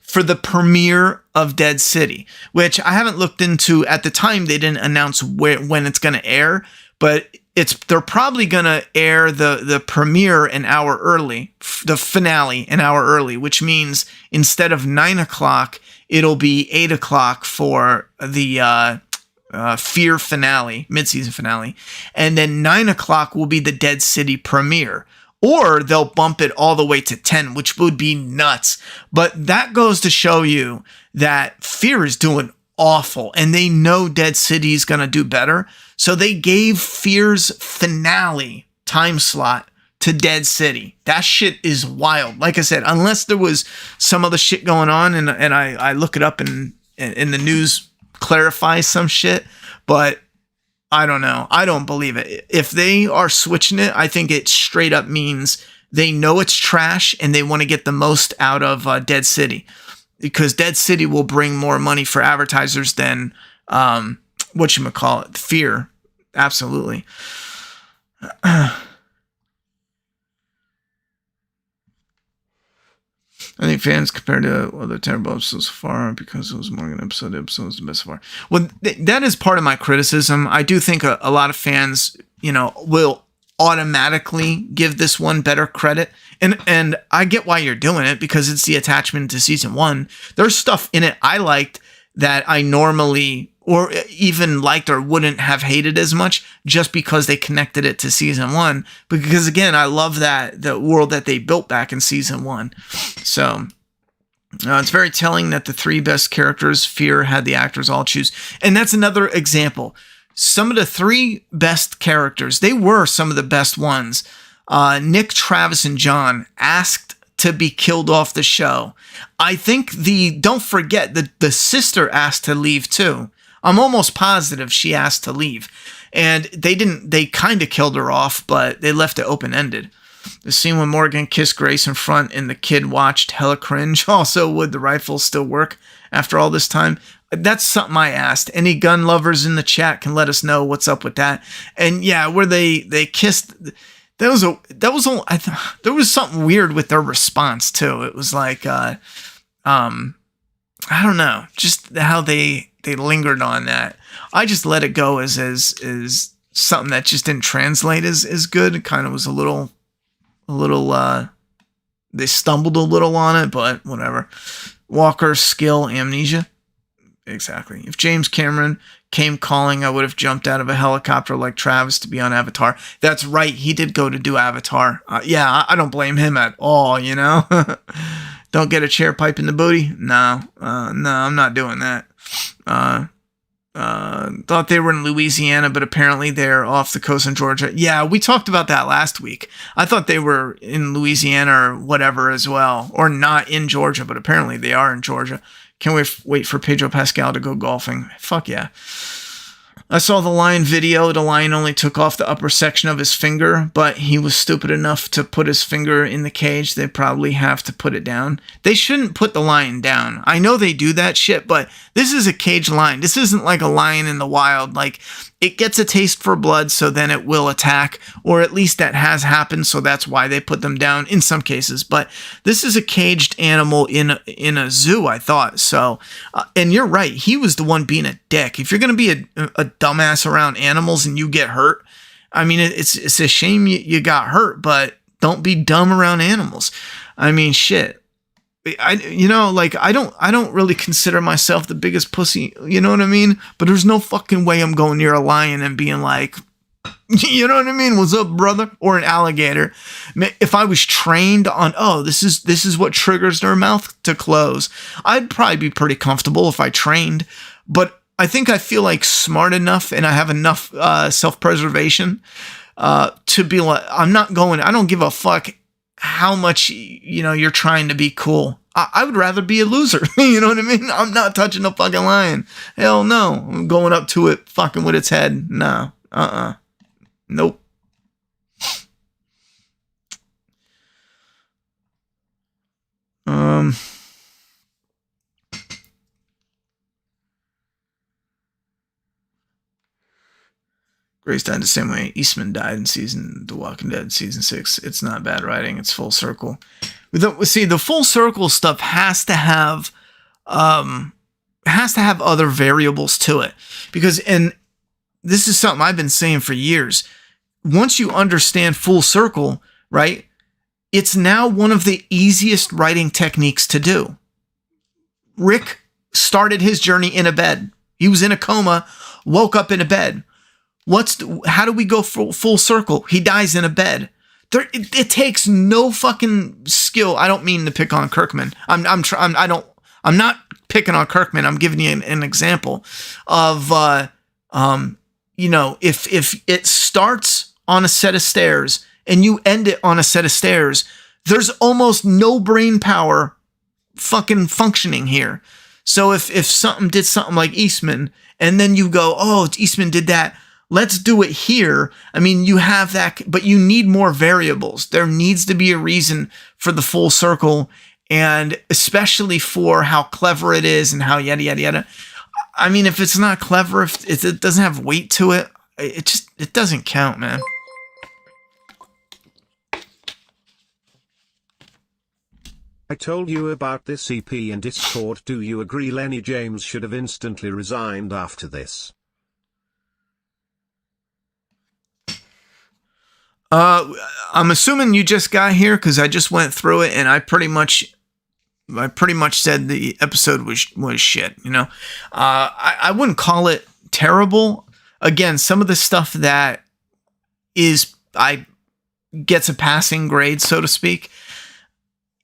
for the premiere of Dead City, which I haven't looked into. At the time, they didn't announce when it's going to air, but they're probably going to air the premiere an hour early, the finale an hour early, which means instead of 9 o'clock, it'll be 8 o'clock for the Fear finale, mid-season finale. And then 9 o'clock will be the Dead City premiere. Or they'll bump it all the way to 10, which would be nuts. But that goes to show you that Fear is doing awful. And they know Dead City is going to do better. So they gave Fear's finale time slot to Dead City. That shit is wild. Like I said, unless there was some other shit going on and I look it up and the news clarifies some shit. But I don't know. I don't believe it. If they are switching it, I think it straight up means they know it's trash and they want to get the most out of Dead City, because Dead City will bring more money for advertisers than Fear. Absolutely. I think fans compared to other terrible episodes so far, because it was more than an episode, the episode was the best so far. Well, that is part of my criticism. I do think a lot of fans, will automatically give this one better credit. And I get why you're doing it, because it's the attachment to season 1. There's stuff in it I liked that I normally or even liked or wouldn't have hated as much, just because they connected it to season 1. Because again, I love the world that they built back in season 1. So it's very telling that the 3 best characters Fear had the actors all choose. And that's another example. Some of the 3 best characters, they were some of the best ones. Nick, Travis, and John asked to be killed off the show. I think don't forget that the sister asked to leave too. I'm almost positive she asked to leave. And they kind of killed her off, but they left it open-ended. The scene when Morgan kissed Grace in front and the kid watched, hella cringe. Also, would the rifle still work after all this time? That's something I asked. Any gun lovers in the chat can let us know what's up with that. And yeah, where they kissed, there was something weird with their response too. It was like, I don't know, just how they lingered on that. I just let it go as something that just didn't translate as good. It kind of was a little, they stumbled a little on it, but whatever. Walker, skill, amnesia. Exactly. If James Cameron came calling, I would have jumped out of a helicopter like Travis to be on Avatar. That's right. He did go to do Avatar. Yeah, I don't blame him at all, Don't get a chair pipe in the booty? No, I'm not doing that. Thought they were in Louisiana, but apparently they're off the coast in Georgia. Yeah, we talked about that last week. I thought they were in Louisiana or whatever as well, or not in Georgia, but apparently they are in Georgia. Can't wait for Pedro Pascal to go golfing. Fuck yeah. I saw the lion video. The lion only took off the upper section of his finger, but he was stupid enough to put his finger in the cage. They probably have to put it down. They shouldn't put the lion down. I know they do that shit, but this is a caged lion. This isn't like a lion in the wild. Like, it gets a taste for blood, so then it will attack, or at least that has happened, so that's why they put them down in some cases. But this is a caged animal in a zoo, I thought. So, and you're right, he was the one being a dick. If you're going to be a dumbass around animals and you get hurt, I mean, it's a shame you got hurt, but don't be dumb around animals. I mean, shit. I don't really consider myself the biggest pussy, you know what I mean? But there's no fucking way I'm going near a lion and being like, you know what I mean? What's up, brother? Or an alligator. If I was trained on, this is what triggers their mouth to close, I'd probably be pretty comfortable if I trained. But I think I feel like smart enough and I have enough self-preservation to be like, I don't give a fuck how much, you're trying to be cool. I would rather be a loser. You know what I mean? I'm not touching a fucking lion. Hell no. I'm going up to it, fucking with its head. No. Nope. Grace died the same way Eastman died in The Walking Dead season 6. It's not bad writing. It's full circle. The full circle stuff has to have other variables to it, because, and this is something I've been saying for years. Once you understand full circle, right? It's now one of the easiest writing techniques to do. Rick started his journey in a bed. He was in a coma. woke up in a bed. How do we go full circle? He dies in a bed. It takes no fucking skill. I don't mean to pick on Kirkman. I'm not picking on Kirkman. I'm giving you an example of, if it starts on a set of stairs and you end it on a set of stairs, there's almost no brain power fucking functioning here. So if something did something like Eastman, and then you go, oh, Eastman did that, let's do it here. I mean, you have that, but you need more variables. There needs to be a reason for the full circle, and especially for how clever it is and how yada, yada, yada. I mean, if it's not clever, if it doesn't have weight to it, it doesn't count, man. I told you about this EP in Discord. Do you agree Lenny James should have instantly resigned after this? I'm assuming you just got here because I just went through it and I pretty much said the episode was shit. I wouldn't call it terrible. Again, some of the stuff that gets a passing grade, so to speak.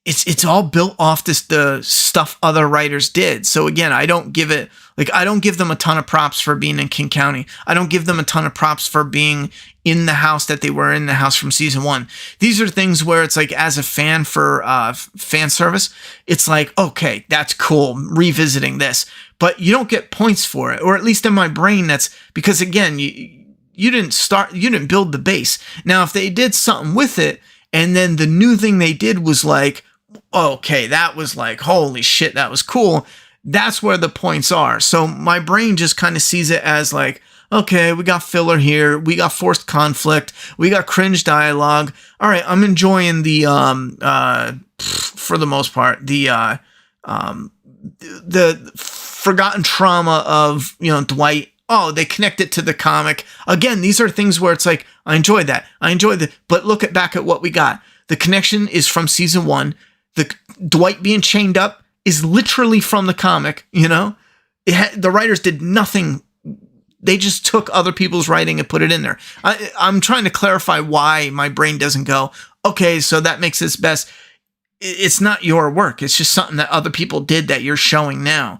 It's all built off the stuff other writers did. So again, I don't give them a ton of props for being in King County. I don't give them a ton of props for being in the house that they were in the house from season 1. These are things where it's like, as a fan for fan service, it's like, okay, that's cool, revisiting this, but you don't get points for it, or at least in my brain, that's because again, you didn't build the base. Now, if they did something with it, and then the new thing they did was like, okay, that was like, holy shit, that was cool. That's where the points are. So my brain just kind of sees it as like, okay, we got filler here. We got forced conflict. We got cringe dialogue. All right, I'm enjoying the, for the most part, the forgotten trauma of, Dwight. Oh, they connect it to the comic. Again, these are things where it's like, I enjoyed that. But look back at what we got. The connection is from season 1. The Dwight being chained up is literally from the comic, the writers did nothing. They just took other people's writing and put it in there. I'm trying to clarify why my brain doesn't go, okay, so that makes this best. It's not your work. It's just something that other people did that you're showing now.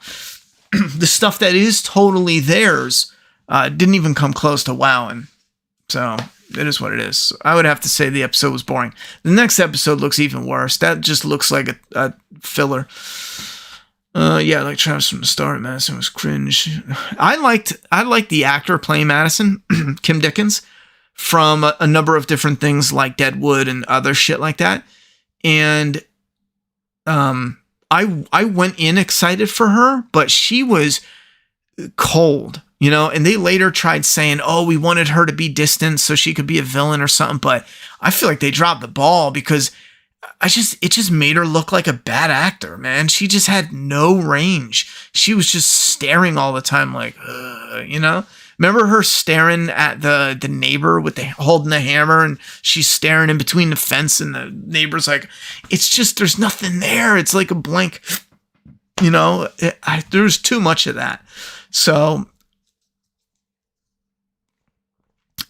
The stuff that is totally theirs didn't even come close to wowing. So it is what it is. I would have to say the episode was boring. The next episode looks even worse. That just looks like a filler. Yeah, like Travis from the start. Madison was cringe. I liked the actor playing Madison, Kim Dickens, from a number of different things like Deadwood and other shit like that. And I went in excited for her, but she was cold, and they later tried saying, oh, we wanted her to be distant so she could be a villain or something. But I feel like they dropped the ball because it just made her look like a bad actor, man. She just had no range. She was just staring all the time, like, Remember her staring at the neighbor with holding the hammer, and she's staring in between the fence, and the neighbor's like, it's just, there's nothing there. It's like a blank, there's too much of that. So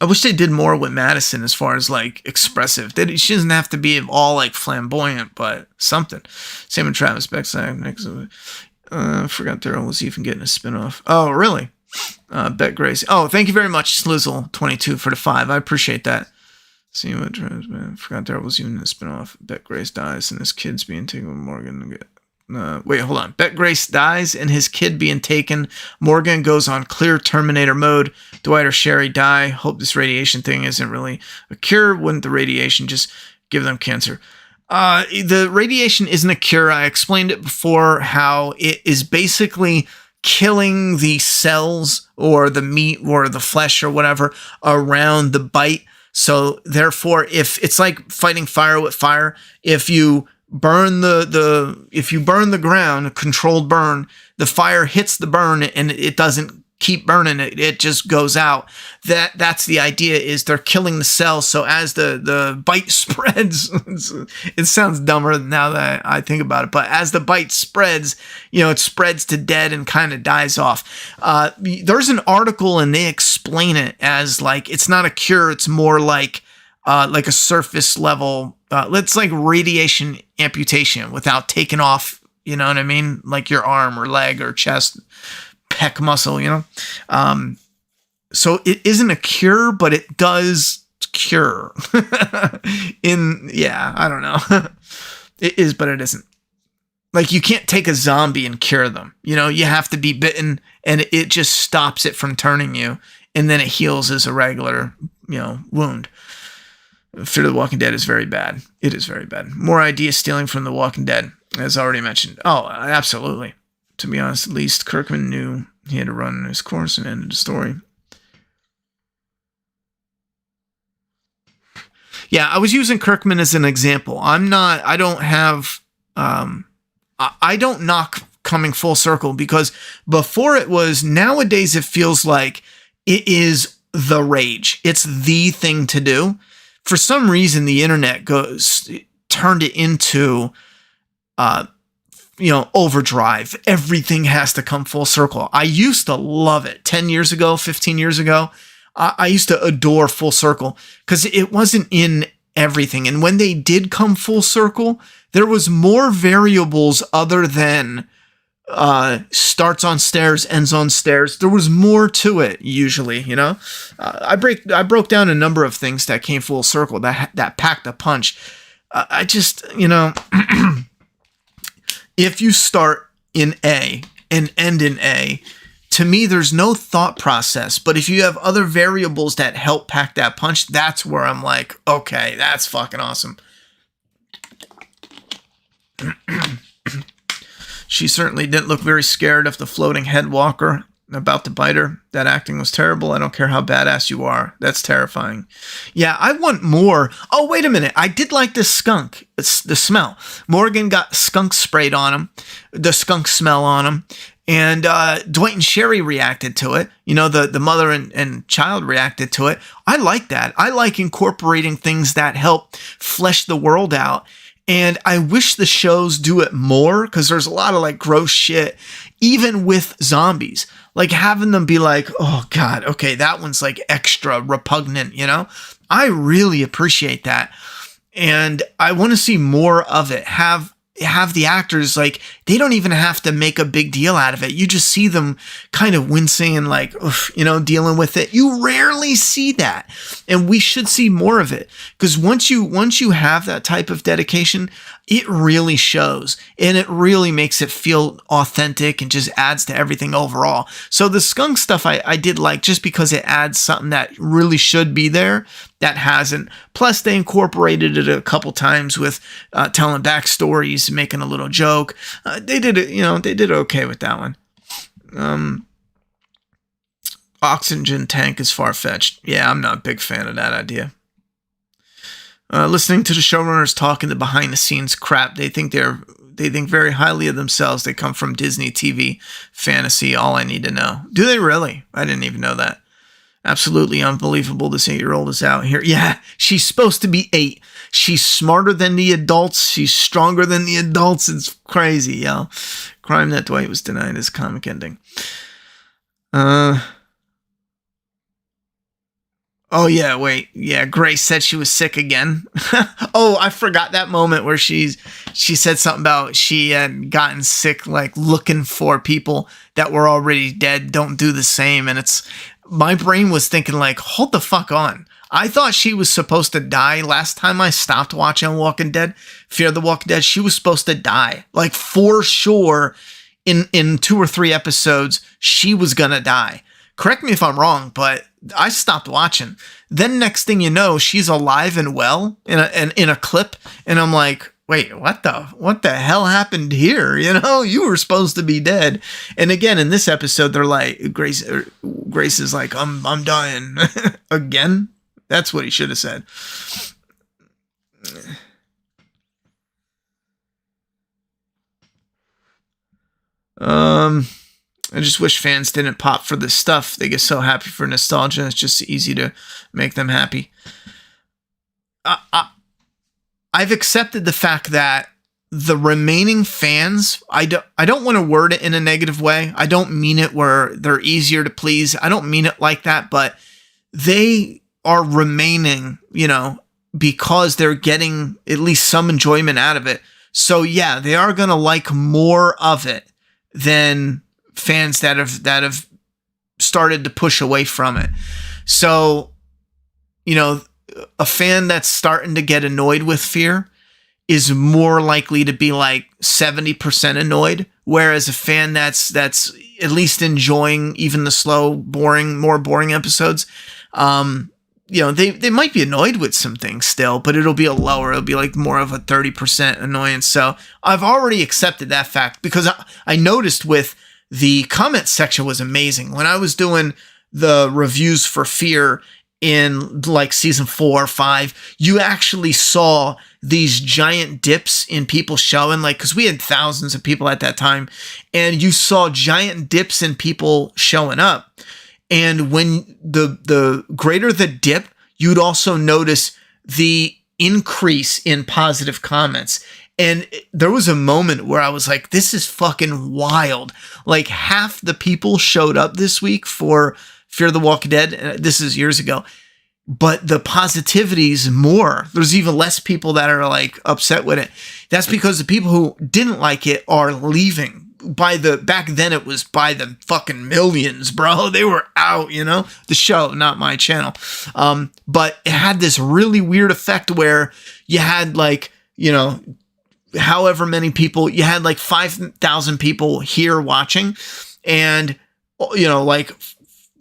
I wish they did more with Madison as far as like expressive. She doesn't have to be all like flamboyant, but something. Same with Travis Beckside. Forgot Daryl was even getting a spinoff. Oh, really? Bet Grace. Oh, thank you very much, Slizzle22 for the 5. I appreciate that. See what Travis, man. Forgot Daryl was even in a spinoff. Bet Grace dies and his kid's being taken with Morgan. Wait, hold on. Bet Grace dies and his kid being taken. Morgan goes on clear Terminator mode. Dwight or Sherry die. Hope this radiation thing isn't really a cure. Wouldn't the radiation just give them cancer? The radiation isn't a cure. I explained it before how it is basically killing the cells or the meat or the flesh or whatever around the bite. So therefore, if it's like fighting fire with fire, if you burn the ground, a controlled burn, the fire hits the burn and it doesn't keep burning it, it just goes out. That's the idea, is they're killing the cells. So as the bite spreads, it sounds dumber now that I think about it, but as the bite spreads, it spreads to dead and kind of dies off. There's an article and they explain it as like, it's not a cure. It's more like a surface level, it's like radiation amputation without taking off, you know what I mean? Like your arm or leg or chest, pec muscle, so it isn't a cure, but it does cure. I don't know. It is, but it isn't. Like, you can't take a zombie and cure them. You have to be bitten, and it just stops it from turning you, and then it heals as a regular, wound. Fear of the Walking Dead is very bad. It is very bad. More idea stealing from The Walking Dead, as already mentioned. Oh, absolutely. To be honest, at least Kirkman knew he had to run his course and ended the story. Yeah, I was using Kirkman as an example. I don't knock coming full circle, because before it was, nowadays it feels like it is the rage. It's the thing to do. For some reason, the internet turned it into, overdrive. Everything has to come full circle. I used to love it 10 years ago, 15 years ago. I used to adore full circle because it wasn't in everything. And when they did come full circle, there was more variables other than starts on stairs, ends on stairs. There was more to it usually, I broke down a number of things that came full circle that packed a punch. I just, if you start in A and end in A, to me, there's no thought process. But if you have other variables that help pack that punch, that's where I'm like, okay, that's fucking awesome. She certainly didn't look very scared of the floating head walker about to bite her. That acting was terrible. I don't care how badass you are. That's terrifying. Yeah, I want more. Oh, wait a minute. I did like this skunk. It's the smell. Morgan got skunk sprayed on him. The skunk smell on him. And Dwight and Sherry reacted to it. The mother and child reacted to it. I like that. I like incorporating things that help flesh the world out. And I wish the shows do it more, because there's a lot of like gross shit, even with zombies. Like having them be like, oh God, okay, that one's like extra repugnant, I really appreciate that. And I want to see more of it. Have the actors, like, they don't even have to make a big deal out of it. You just see them kind of wincing and like, oof, dealing with it. You rarely see that. And we should see more of it. Because once you have that type of dedication, it really shows. And it really makes it feel authentic and just adds to everything overall. So the skunk stuff I did like, just because it adds something that really should be there that hasn't. Plus, they incorporated it a couple times with telling backstories, making a little joke. They did it, they did okay with that one. Oxygen tank is far-fetched. Yeah, I'm not a big fan of that idea. Listening to the showrunners talking the behind-the-scenes crap, they think very highly of themselves. They come from Disney TV fantasy. All I need to know. Do they really? I didn't even know that. Absolutely unbelievable. This 8-year-old is out here. Yeah, she's supposed to be 8. She's smarter than the adults. She's stronger than the adults. It's crazy, yo. Crime that Dwight was denied his comic ending. Oh, yeah, wait. Yeah, Grace said she was sick again. Oh, I forgot that moment where she said something about she had gotten sick, like looking for people that were already dead. Don't do the same. And my brain was thinking like, hold the fuck on. I thought she was supposed to die. Last time I stopped watching Walking Dead, Fear of the Walking Dead, she was supposed to die. Like, for sure, in 2 or 3 episodes, she was gonna die. Correct me if I'm wrong, but I stopped watching. Then next thing you know, she's alive and well in a clip, and I'm like, wait, what the hell happened here? You were supposed to be dead. And again, in this episode, they're like, Grace is like, I'm dying again. That's what he should have said. I just wish fans didn't pop for this stuff. They get so happy for nostalgia. It's just easy to make them happy. I've accepted the fact that the remaining fans, I don't want to word it in a negative way. I don't mean it where they're easier to please. I don't mean it like that, but they are remaining, because they're getting at least some enjoyment out of it. So yeah, they are going to like more of it than fans that have started to push away from it. So, a fan that's starting to get annoyed with Fear is more likely to be like 70% annoyed, whereas a fan that's at least enjoying even the slow, more boring episodes, they might be annoyed with some things still, but it'll be it'll be like more of a 30% annoyance. So I've already accepted that fact because I noticed with the comment section was amazing. When I was doing the reviews for Fear in like season 4 or 5, you actually saw these giant dips in people showing, like, because we had thousands of people at that time, and you saw giant dips in people showing up. And when the greater the dip, you'd also notice the increase in positive comments. And there was a moment where I was like, this is fucking wild. Like half the people showed up this week for Fear the Walking Dead. This is years ago. But the positivity's more. There's even less people that are like upset with it. That's because the people who didn't like it are leaving. Back then it was by the fucking millions, bro. They were out, the show, not my channel. But it had this really weird effect where you had like, however many people, you had like 5,000 people here watching, and like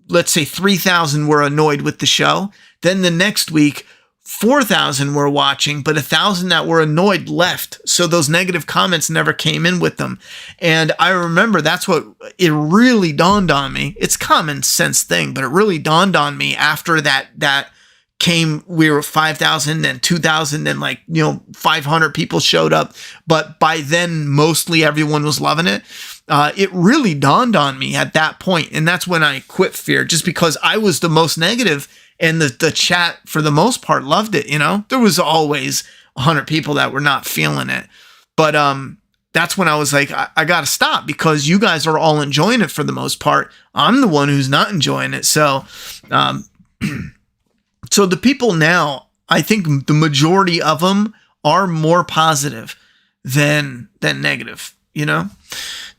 let's say 3,000 were annoyed with the show. Then the next week 4,000 were watching, but 1,000 that were annoyed left. So those negative comments never came in with them. And I remember that's what it really dawned on me. It's a common sense thing, but it really dawned on me after that came. We were 5,000, then 2,000, then 500 people showed up. But by then, mostly everyone was loving it. It really dawned on me at that point. And that's when I quit Fear, just because I was the most negative. And the chat, for the most part, loved it, There was always 100 people that were not feeling it. But that's when I was like, I got to stop, because you guys are all enjoying it for the most part. I'm the one who's not enjoying it. So so the people now, I think the majority of them are more positive than negative, Do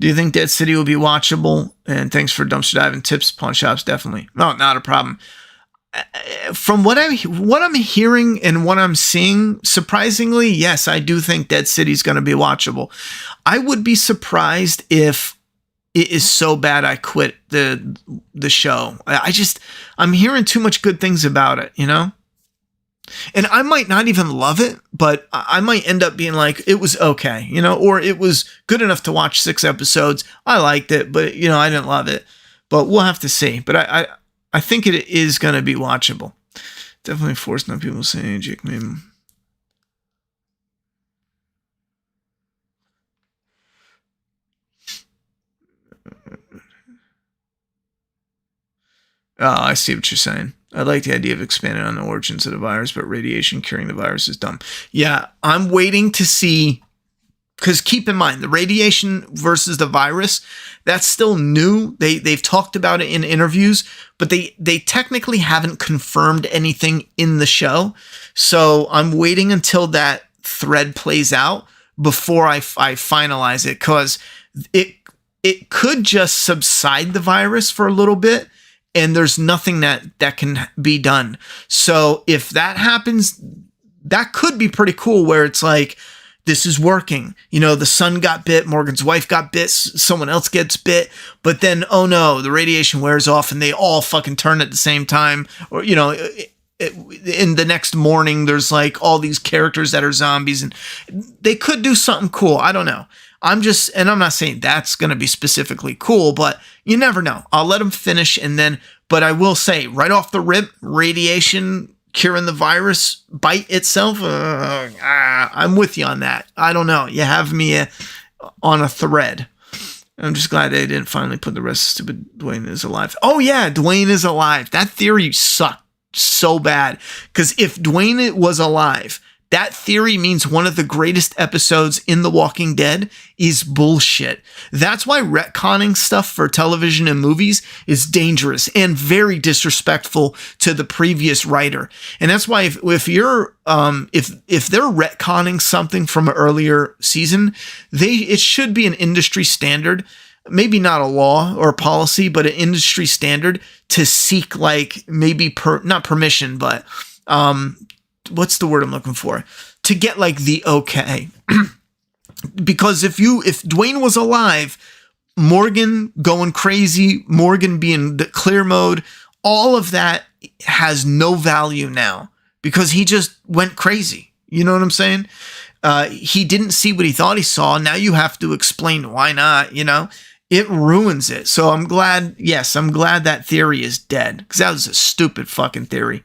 you think Dead City will be watchable? And thanks for dumpster diving tips, pawn shops, definitely. No, not a problem. From what I'm hearing and what I'm seeing, surprisingly, yes, I do think Dead City is going to be watchable. I would be surprised if it is so bad I quit the show. I'm hearing too much good things about it, And I might not even love it, but I might end up being like, it was okay, or it was good enough to watch 6 episodes. I liked it, but I didn't love it. But we'll have to see. But I think it is going to be watchable. Definitely forced no people saying Jake made him. Oh, I see what you're saying. I like the idea of expanding on the origins of the virus, but radiation curing the virus is dumb. Yeah, I'm waiting to see, because keep in mind, the radiation versus the virus, that's still new. They've talked about it in interviews, but they technically haven't confirmed anything in the show. So I'm waiting until that thread plays out before I finalize it, because it could just subside the virus for a little bit, and there's nothing that can be done. So if that happens, that could be pretty cool, where it's like, this is working. The son got bit, Morgan's wife got bit, someone else gets bit, but then, oh no, the radiation wears off and they all fucking turn at the same time. Or, in the next morning, there's like all these characters that are zombies, and they could do something cool. I don't know. I'm not saying that's going to be specifically cool, but you never know. I'll let them finish, but I will say right off the rip, radiation curing the virus bite itself, I'm with you on that. I don't know. You have me on a thread. I'm just glad they didn't finally put the rest of stupid Dwayne is alive. Oh yeah, Dwayne is alive. That theory sucked so bad. Because if Dwayne was alive, that theory means one of the greatest episodes in The Walking Dead is bullshit. That's why retconning stuff for television and movies is dangerous and very disrespectful to the previous writer. And that's why if you're if they're retconning something from an earlier season, it should be an industry standard, maybe not a law or a policy, but an industry standard to seek like maybe not permission, but what's the word I'm looking for? To get like the okay. Because if Dwayne was alive, Morgan going crazy, Morgan being the clear mode, all of that has no value now because he just went crazy. You know what I'm saying? He didn't see what he thought he saw. Now you have to explain why not, you know? It ruins it. So I'm glad that theory is dead because that was a stupid fucking theory.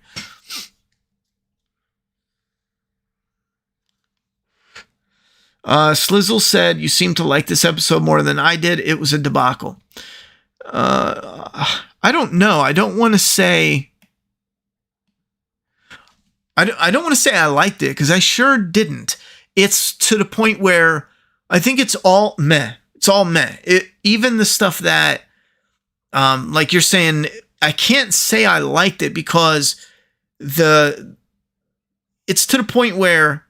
Slizzle said, you seem to like this episode more than I did. It was a debacle. I don't know. I don't want to say I liked it because I sure didn't. It's to the point where I think it's all meh. It's all meh. Even the stuff that, like you're saying, I can't say I liked it because it's to the point where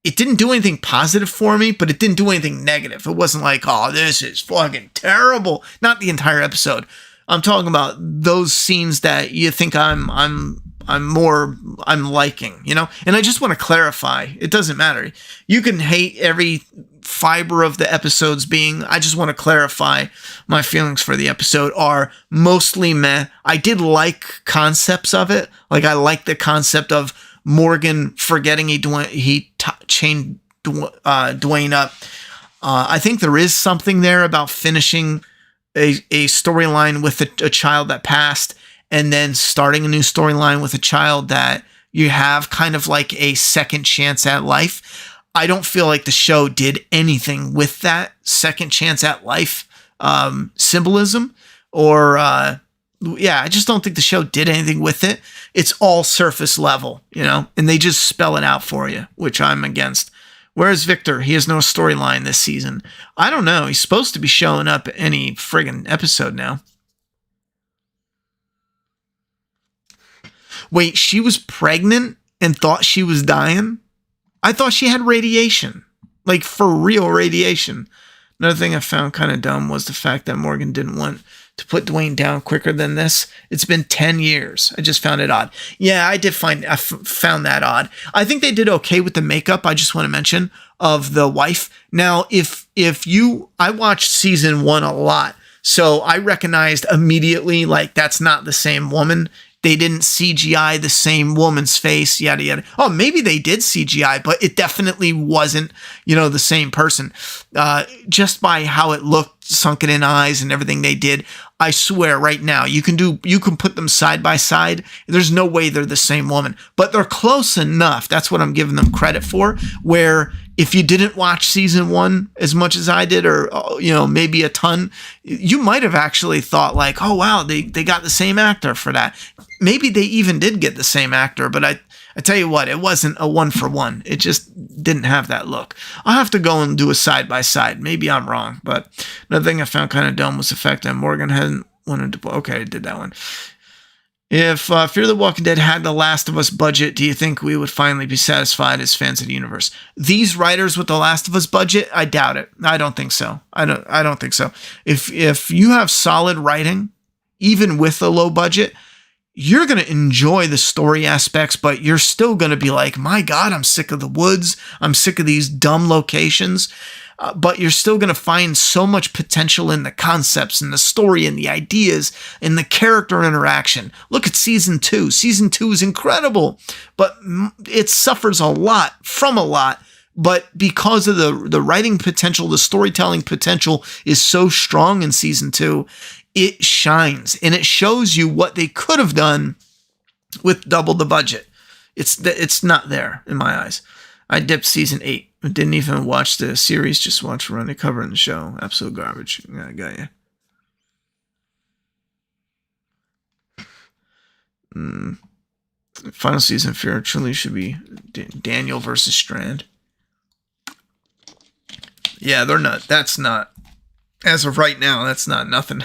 it didn't do anything positive for me, but it didn't do anything negative. It wasn't like, oh, this is fucking terrible. Not the entire episode. I'm talking about those scenes that you think I'm liking, you know? And I just want to clarify, it doesn't matter. You can hate every fiber of the episodes being, I just want to clarify my feelings for the episode are mostly meh. I did like concepts of it. Like I like the concept of Morgan forgetting he chained Dwayne up. I think there is something there about finishing a storyline with a child that passed and then starting a new storyline with a child that you have kind of like a second chance at life. I don't feel like the show did anything with that second chance at life symbolism or I just don't think the show did anything with it. It's all surface level, you know, and they just spell it out for you, which I'm against. Whereas Victor, he has no storyline this season. I don't know. He's supposed to be showing up any friggin' episode now. Wait, she was pregnant and thought she was dying? I thought she had radiation. Like, for real radiation. Another thing I found kind of dumb was the fact that Morgan didn't want to put Dwayne down quicker than this. It's been 10 years. I just found it odd. Yeah, I found that odd. I think they did okay with the makeup. I just want to mention of the wife. Now, I watched season 1 a lot, so I recognized immediately, like, that's not the same woman. They didn't CGI the same woman's face, yada, yada. Oh, maybe they did CGI, but it definitely wasn't, the same person. Just by how it looked, sunken in eyes and everything they did, I swear right now, you can put them side by side. There's no way they're the same woman, but they're close enough. That's what I'm giving them credit for, where if you didn't watch season 1 as much as I did, or, maybe a ton, you might have actually thought like, oh, wow, they got the same actor for that. Maybe they even did get the same actor, but I tell you what, it wasn't a 1-for-1. It just didn't have that look. I'll have to go and do a side-by-side. Maybe I'm wrong, but another thing I found kind of dumb was the fact that Morgan hadn't wanted to... Okay, I did that one. If Fear the Walking Dead had the Last of Us budget, do you think we would finally be satisfied as fans of the universe? These writers with the Last of Us budget, I doubt it. I don't think so. I don't think so. If you have solid writing, even with a low budget, you're going to enjoy the story aspects, but you're still going to be like, my God, I'm sick of the woods. I'm sick of these dumb locations. But you're still going to find so much potential in the concepts and the story and the ideas and the character interaction. Look at season 2. Season 2 is incredible, but it suffers a lot from a lot. But because of the writing potential, the storytelling potential is so strong in season 2, it shines and it shows you what they could have done with double the budget. It's not there in my eyes. I dipped season 8. Didn't even watch the series, just watched Ronnie covering the show. Absolute garbage. Yeah, I got you. Final season Fear truly should be Daniel versus Strand. Yeah, they're not. That's not. As of right now, that's not nothing.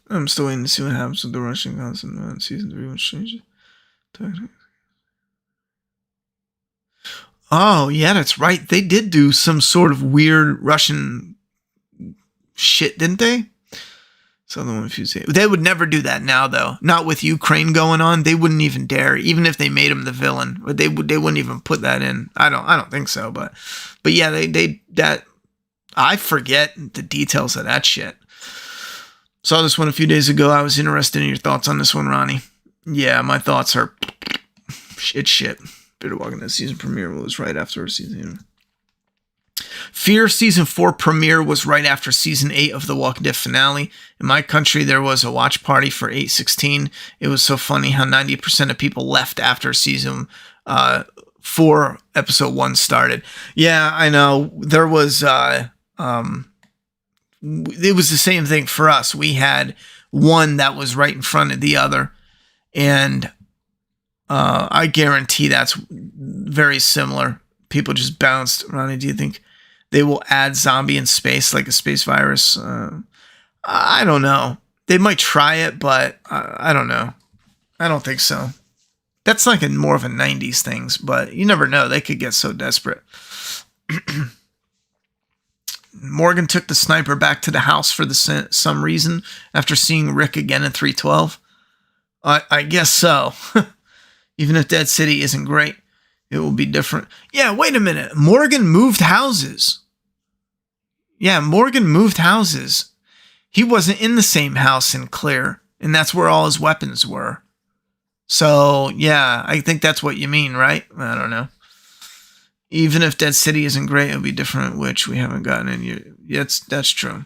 I'm still waiting to see what happens with the Russian concept in season 3. Which changes. Oh, yeah, that's right. They did do some sort of weird Russian shit, didn't they? Southern Fuse. They would never do that now, though. Not with Ukraine going on. They wouldn't even dare, even if they made him the villain. But they wouldn't even put that in. I don't think so. But yeah, that I forget the details of that shit. Saw this one a few days ago. I was interested in your thoughts on this one, Ronnie. Yeah, my thoughts are shit. Better Walking Dead season premiere was right after season. Fear season 4 premiere was right after season 8 of The Walking Dead finale. In my country, there was a watch party for 8/16. It was so funny how 90% of people left after season 4 episode 1 started. Yeah, I know. There was it was the same thing for us. We had one that was right in front of the other, and I guarantee that's very similar. People just bounced. Ronnie, do you think they will add zombie in space, like a space virus? I don't know. They might try it, but I don't know. I don't think so. That's like more of a 90s thing, but you never know. They could get so desperate. Morgan took the sniper back to the house for some reason after seeing Rick again in 312. I guess so. Even if Dead City isn't great, it will be different. Yeah, wait a minute. Morgan moved houses. Yeah, Morgan moved houses. He wasn't in the same house in Clear, and that's where all his weapons were. So, yeah, I think that's what you mean, right? I don't know. Even if Dead City isn't great, it'll be different, which we haven't gotten in yet. Yeah, that's true.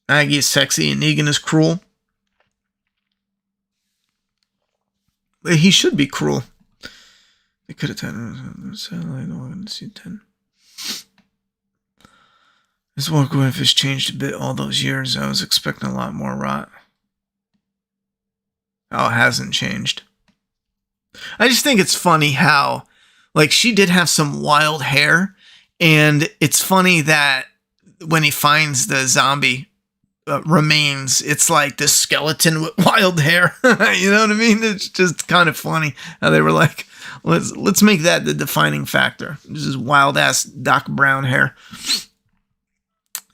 Aggie is sexy and Negan is cruel. He should be cruel. They could have done satellite. I want to see 10. This walkway has changed a bit all those years. I was expecting a lot more rot. Oh, it hasn't changed. I just think it's funny how, like, she did have some wild hair, and it's funny that when he finds the zombie remains, it's like this skeleton with wild hair. You know what I mean? It's just kind of funny how they were like, let's make that the defining factor. This is wild ass Doc Brown hair.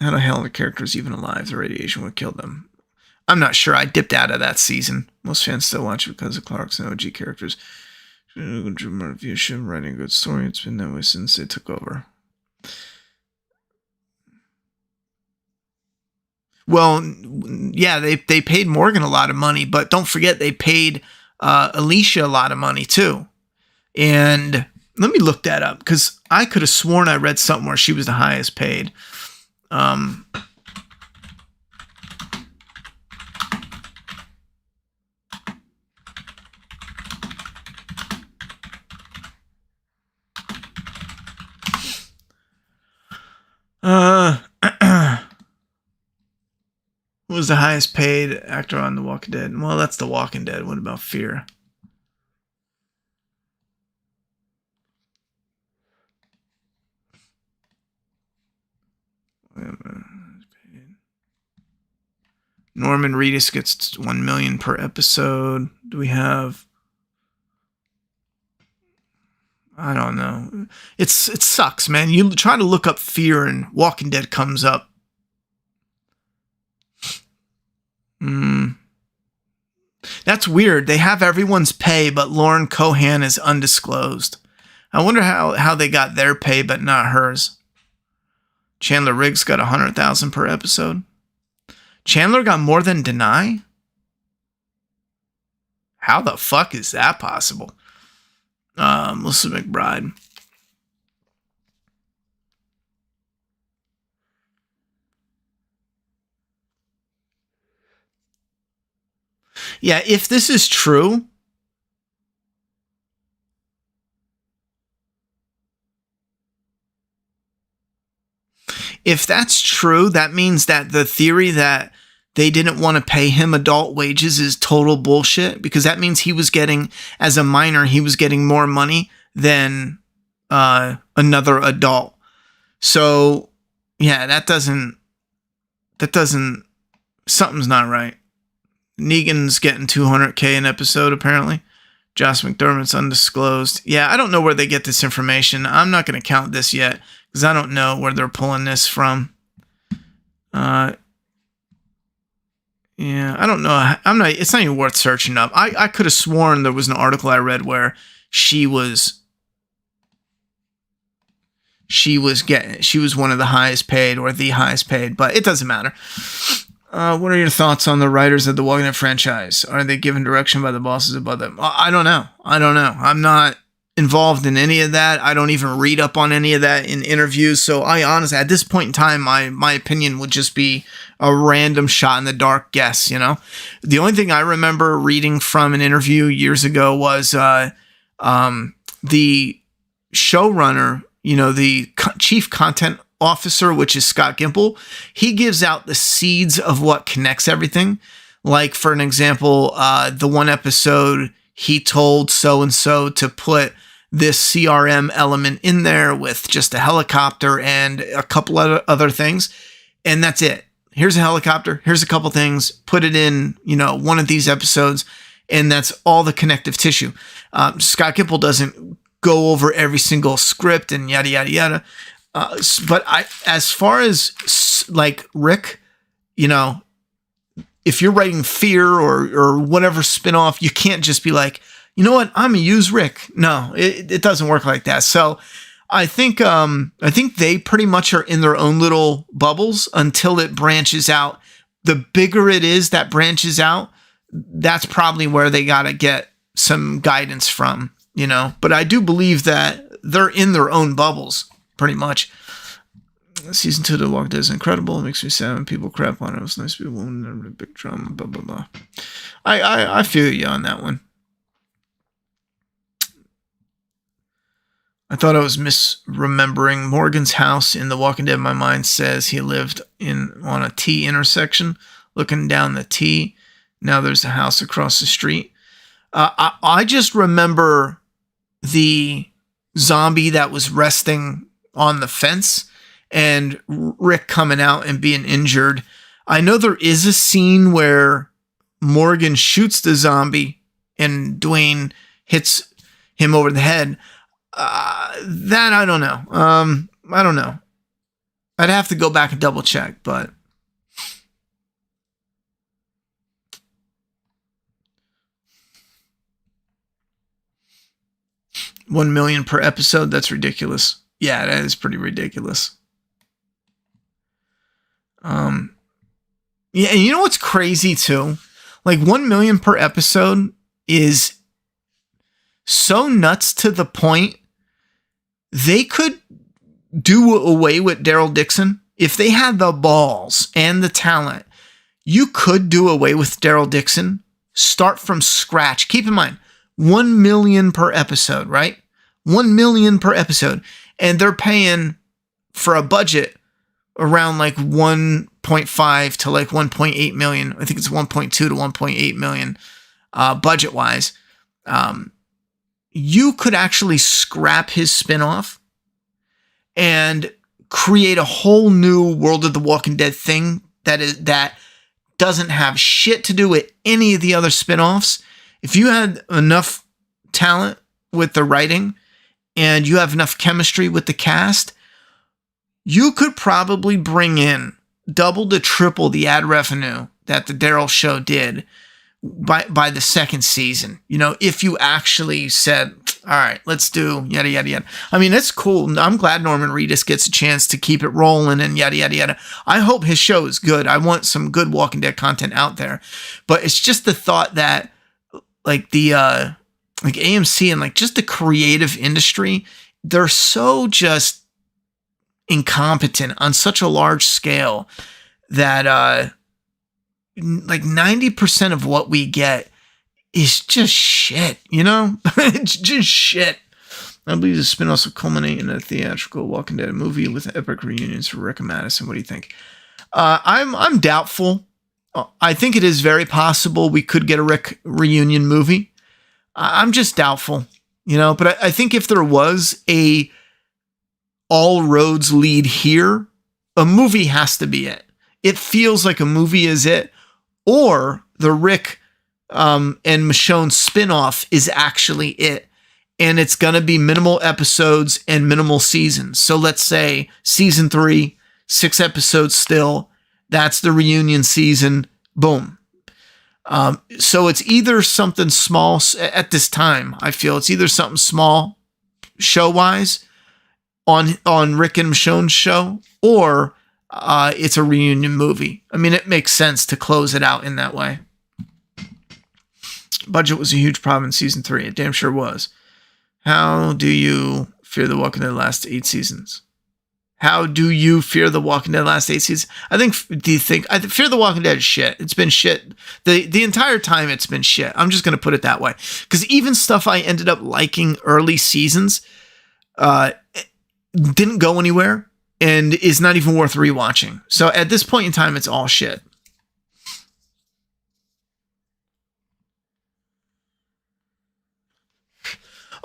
How the hell are the characters even alive? The radiation would kill them. I'm not sure. I dipped out of that season. Most fans still watch it because of Clark's and OG characters. Viewership, writing a good story. It's been that way since they took over. Well, yeah, they paid Morgan a lot of money, but don't forget they paid Alicia a lot of money too. And let me look that up because I could have sworn I read something where she was the highest paid. Who was the highest paid actor on The Walking Dead? Well, that's The Walking Dead. What about Fear? Norman Reedus gets $1 million per episode. Do we have? I don't know. It sucks, man. You try to look up Fear and Walking Dead comes up. That's weird. They have everyone's pay, but Lauren Cohan is undisclosed. I wonder how they got their pay, but not hers. Chandler Riggs got $100,000 per episode. Chandler got more than Denai? How the fuck is that possible? Melissa McBride. Yeah, if this is true, if that's true, that means that the theory that they didn't want to pay him adult wages is total bullshit, because that means he was getting, as a minor, he was getting more money than another adult. So, yeah, that doesn't, something's not right. Negan's getting $200K an episode, apparently. Josh McDermott's undisclosed. Yeah, I don't know where they get this information. I'm not going to count this yet, because I don't know where they're pulling this from. Yeah, I don't know. It's not even worth searching up. I could have sworn there was an article I read where she was one of the highest paid, or the highest paid, but it doesn't matter. What are your thoughts on the writers of the Walking Dead franchise? Are they given direction by the bosses above them? I don't know. I'm not involved in any of that. I don't even read up on any of that in interviews. So I honestly, at this point in time, my opinion would just be a random shot in the dark guess, you know? The only thing I remember reading from an interview years ago was the showrunner, you know, the chief content officer, which is Scott Gimple. He gives out the seeds of what connects everything. Like, for an example, the one episode he told so-and-so to put this CRM element in there with just a helicopter and a couple of other things. And that's it. Here's a helicopter. Here's a couple things. Put it in, you know, one of these episodes. And that's all the connective tissue. Scott Gimple doesn't go over every single script and yada, yada, yada. But as far as like Rick, you know, if you're writing Fear or whatever spinoff, you can't just be like, you know what, I'm gonna use Rick. No, it doesn't work like that. So I think they pretty much are in their own little bubbles until it branches out. The bigger it is that branches out, that's probably where they gotta get some guidance from, you know. But I do believe that they're in their own bubbles, pretty much. Season 2 of The Walking Dead is incredible. It makes me sad when people crap on it. It was nice people in a big drama, blah, blah, blah. I feel you on that one. I thought I was misremembering. Morgan's house in The Walking Dead, my mind says he lived on a T intersection, looking down the T. Now there's a house across the street. I just remember the zombie that was resting on the fence and Rick coming out and being injured. I know there is a scene where Morgan shoots the zombie and Dwayne hits him over the head. That I don't know. I don't know. I'd have to go back and double check, but $1 million per episode. That's ridiculous. Yeah, that is pretty ridiculous. Yeah, and you know what's crazy too? Like 1 million per episode is so nuts to the point they could do away with Daryl Dixon if they had the balls and the talent. You could do away with Daryl Dixon, start from scratch. Keep in mind, 1 million per episode, right? 1 million per episode. And they're paying for a budget around like 1.5 to like 1.8 million. I think it's 1.2 to 1.8 million budget wise. You could actually scrap his spinoff and create a whole new World of the Walking Dead thing that doesn't have shit to do with any of the other spinoffs. If you had enough talent with the writing and you have enough chemistry with the cast, you could probably bring in double to triple the ad revenue that the Daryl show did by the second season. You know, if you actually said, all right, let's do yada, yada, yada. I mean, it's cool. I'm glad Norman Reedus gets a chance to keep it rolling and yada, yada, yada. I hope his show is good. I want some good Walking Dead content out there. But it's just the thought that like like AMC and like just the creative industry, they're so just incompetent on such a large scale that like 90% of what we get is just shit, you know? It's just shit. I believe the spin-offs will culminate in a theatrical Walking Dead movie with epic reunions for Rick and Madison. What do you think? I'm doubtful. I think it is very possible we could get a Rick reunion movie. I'm just doubtful, you know, but I think if there was a all roads lead here, a movie has to be it. It feels like a movie is it, or the Rick and Michonne spinoff is actually it. And it's going to be minimal episodes and minimal seasons. So let's say season 3, 6 episodes still. That's the reunion season. Boom. So it's either something small at this time. I feel it's either something small show-wise on Rick and Michonne's show, or it's a reunion movie. I mean, it makes sense to close it out in that way. Budget was a huge problem in season 3. It damn sure was. How do you fear the Walking Dead last 8 seasons? How do you fear the Walking Dead last 8 seasons? I Fear the Walking Dead is shit. It's been shit. The entire time it's been shit. I'm just going to put it that way. Because even stuff I ended up liking early seasons didn't go anywhere and is not even worth rewatching. So at this point in time, it's all shit.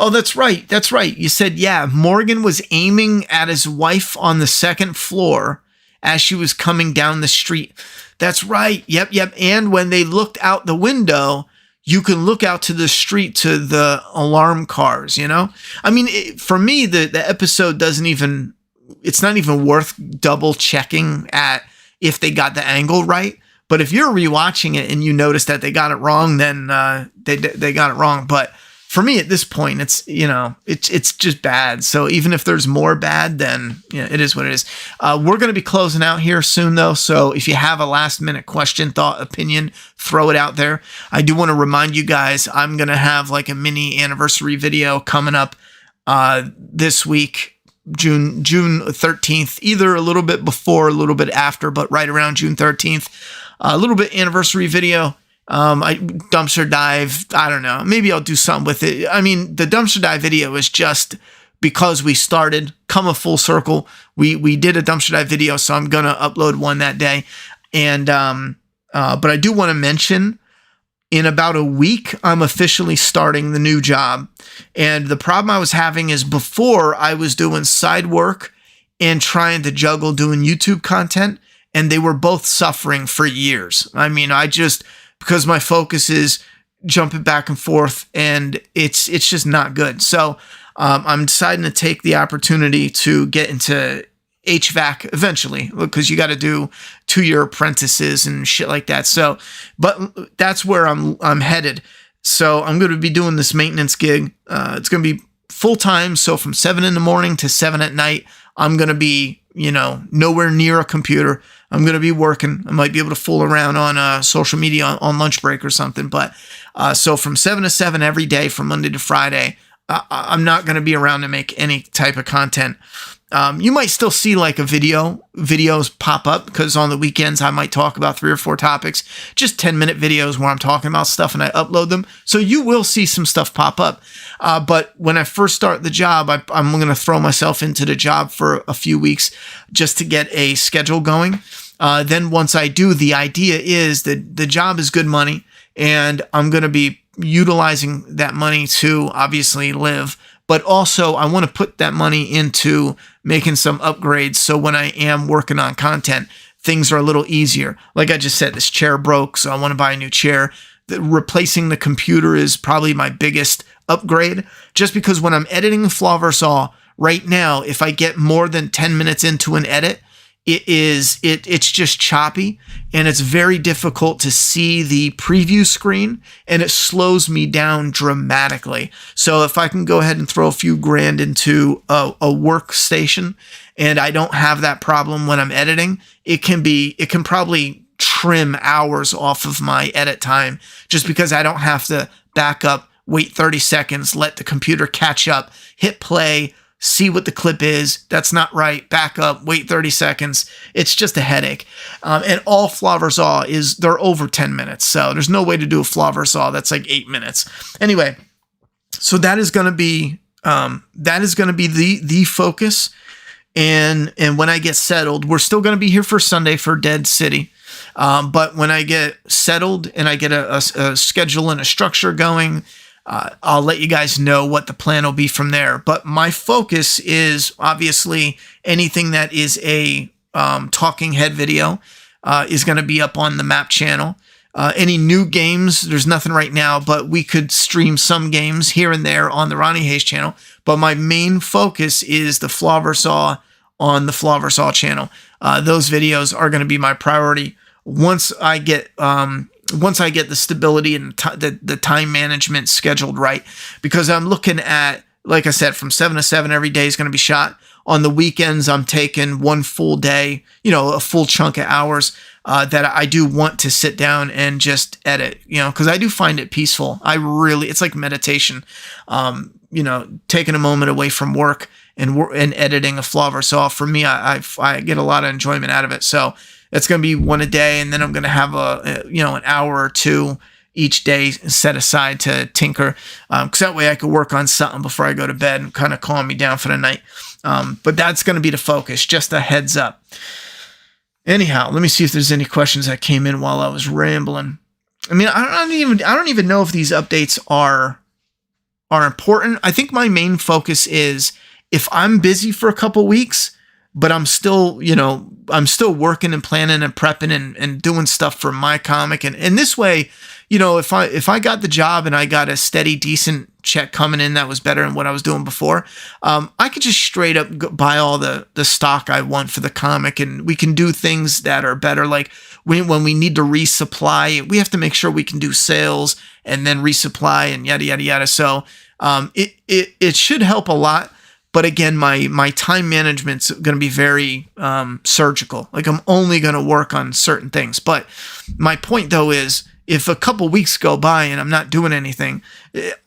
Oh, that's right. That's right. You said, yeah, Morgan was aiming at his wife on the 2nd floor as she was coming down the street. That's right. Yep. And when they looked out the window, you can look out to the street to the alarm cars, you know? I mean, for me, the episode it's not even worth double checking at if they got the angle right. But if you're rewatching it and you notice that they got it wrong, then they got it wrong. But for me at this point, it's, you know, it's just bad. So even if there's more bad, then it is what it is. We're going to be closing out here soon, though. So if you have a last minute question, thought, opinion, throw it out there. I do want to remind you guys, I'm going to have like a mini anniversary video coming up this week, June 13th, either a little bit before, a little bit after, but right around June 13th, a little bit anniversary video. I dumpster dive. I don't know. Maybe I'll do something with it. I mean, the dumpster dive video is just because we started, come a full circle. We did a dumpster dive video, so I'm gonna upload one that day. And but I do want to mention, in about a week, I'm officially starting the new job. And the problem I was having is before I was doing side work and trying to juggle doing YouTube content, and they were both suffering for years. I mean, because my focus is jumping back and forth, and it's just not good. So I'm deciding to take the opportunity to get into HVAC eventually, because you got to do 2-year apprentices and shit like that. So, but that's where I'm headed. So I'm going to be doing this maintenance gig. It's going to be full time. So from 7 in the morning to 7 at night, I'm going to be, nowhere near a computer. I'm going to be working. I might be able to fool around on social media on lunch break or something. But so from 7 to 7 every day from Monday to Friday, I'm not going to be around to make any type of content. You might still see like videos pop up, because on the weekends I might talk about 3 or 4 topics, just 10-minute videos where I'm talking about stuff and I upload them. So you will see some stuff pop up. But when I first start the job, I'm going to throw myself into the job for a few weeks just to get a schedule going. Then once I do, the idea is that the job is good money, and I'm going to be utilizing that money to obviously live. But also, I want to put that money into making some upgrades, so when I am working on content, things are a little easier. Like I just said, this chair broke, so I want to buy a new chair. Replacing the computer is probably my biggest upgrade, just because when I'm editing Flawverse All right now, if I get more than 10 minutes into an edit, it's just choppy, and it's very difficult to see the preview screen, and it slows me down dramatically. So if I can go ahead and throw a few grand into a workstation, and I don't have that problem when I'm editing, it can probably trim hours off of my edit time, just because I don't have to back up, wait 30 seconds, let the computer catch up, hit play, see what the clip is. That's not right. Back up, wait 30 seconds. It's just a headache. And all Flaversaw they're over 10 minutes. So there's no way to do a Flaversaw that's like 8 minutes. Anyway, so that is going to be the focus. And when I get settled, we're still going to be here for Sunday for Dead City. But when I get settled and I get a schedule and a structure going, I'll let you guys know what the plan will be from there. But my focus is obviously anything that is a talking head video is going to be up on the map channel. Any new games, there's nothing right now, but we could stream some games here and there on the Ronnie Hayes channel. But my main focus is the Flaversaw on the Flaversaw channel. Those videos are going to be my priority once I get the stability and the time management scheduled right, because I'm looking at, like I said, from 7 to 7 every day is going to be shot. On the weekends, I'm taking one full day, a full chunk of hours that I do want to sit down and just edit, because I do find it peaceful. It's like meditation, taking a moment away from work and editing a Flaversaw. For me, I get a lot of enjoyment out of it. So it's going to be one a day, and then I'm going to have an hour or two each day set aside to tinker, because that way I could work on something before I go to bed and kind of calm me down for the night. But that's going to be the focus, just a heads up. Anyhow, let me see if there's any questions that came in while I was rambling. I mean, I don't even know if these updates are important. I think my main focus is if I'm busy for a couple weeks, but I'm still working and planning and prepping and doing stuff for my comic. And this way, if I got the job and I got a steady, decent check coming in that was better than what I was doing before, I could just straight up buy all the stock I want for the comic, and we can do things that are better. Like when we need to resupply, we have to make sure we can do sales and then resupply and yada, yada, yada. So it should help a lot. But again, my time management's going to be very surgical. Like I'm only going to work on certain things. But my point though is, if a couple weeks go by and I'm not doing anything,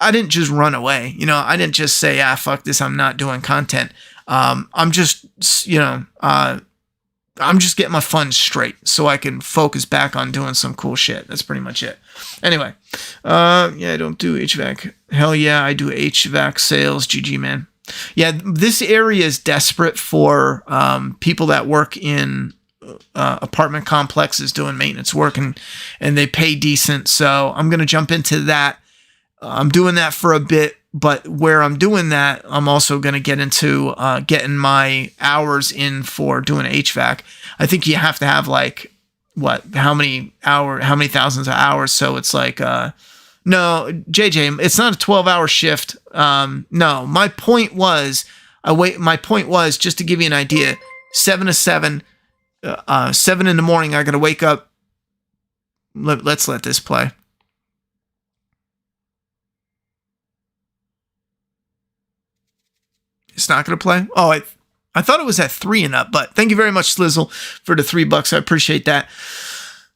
I didn't just run away. I didn't just say, fuck this, I'm not doing content. I'm just getting my funds straight so I can focus back on doing some cool shit. That's pretty much it. Anyway, I don't do HVAC. Hell yeah, I do HVAC sales. GG, man. Yeah, this area is desperate for people that work in apartment complexes doing maintenance work, and they pay decent. So I'm going to jump into that. I'm doing that for a bit, but where I'm doing that, I'm also going to get into getting my hours in for doing HVAC. I think you have to have like, how many thousands of hours. So it's like, no, JJ, it's not a 12-hour shift. No, my point was just to give you an idea, 7 to 7, 7 in the morning, I got to wake up. Let's let this play. It's not going to play? Oh, I thought it was at 3 and up, but thank you very much, Slizzle, for the $3. I appreciate that.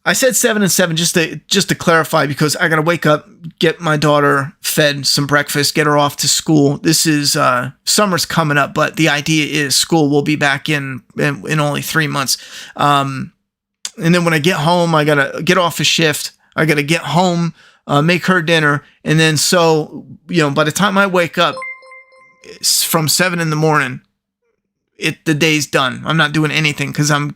I said 7 and 7 just to clarify, because I got to wake up, get my daughter fed some breakfast, get her off to school. This is summer's coming up, but the idea is school will be back in only 3 months. And then when I get home, I got to get off a shift. I got to get home, make her dinner. And then by the time I wake up from 7 in the morning, the day's done. I'm not doing anything because I'm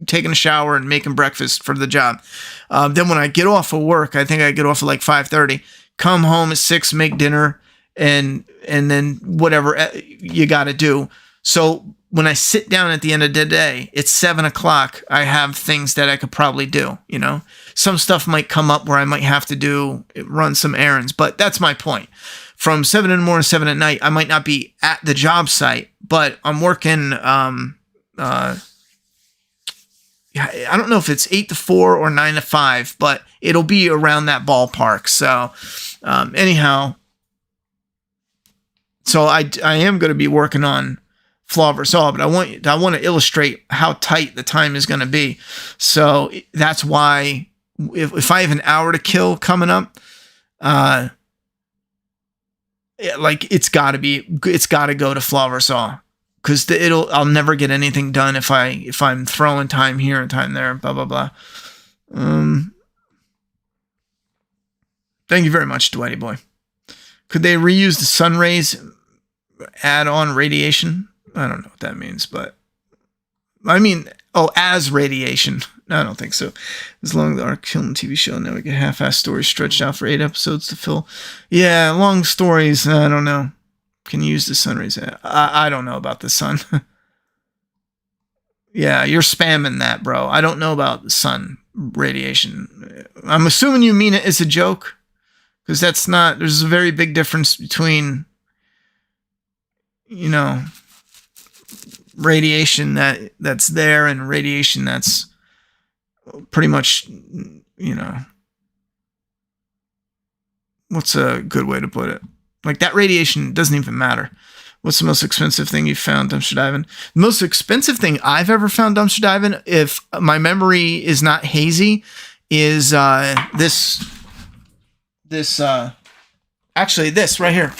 taking a shower and making breakfast for the job. Then when I get off of work, I think I get off at like 5:30, come home at 6, make dinner, and then whatever you got to do. So when I sit down at the end of the day, it's 7 o'clock. I have things that I could probably do. Some stuff might come up where I might have to run some errands, but that's my point. From 7 in the morning, 7 at night, I might not be at the job site, but I'm working. I don't know if it's 8 to 4 or 9 to 5, but it'll be around that ballpark. So, anyhow, I am going to be working on Flaversaw, but I want to illustrate how tight the time is going to be. So that's why if I have an hour to kill coming up, like it's got to go to Flowersaw, because I'll never get anything done if I'm throwing time here and time there, blah blah blah. Thank you very much, Dwighty boy. Could they reuse the sun rays add-on radiation? I don't know what that means, but I mean, as radiation. No, I don't think so. As long as the Arc Killing TV show, now we get half-assed stories stretched out for 8 episodes to fill. Yeah, long stories. I don't know. Can you use the sun rays? I don't know about the sun. Yeah, you're spamming that, bro. I don't know about the sun radiation. I'm assuming you mean it as a joke, because there's a very big difference between, radiation that's there and radiation that's pretty much, what's a good way to put it? Like, that radiation doesn't even matter. What's the most expensive thing you've found dumpster diving? The most expensive thing I've ever found dumpster diving, if my memory is not hazy, is this right here.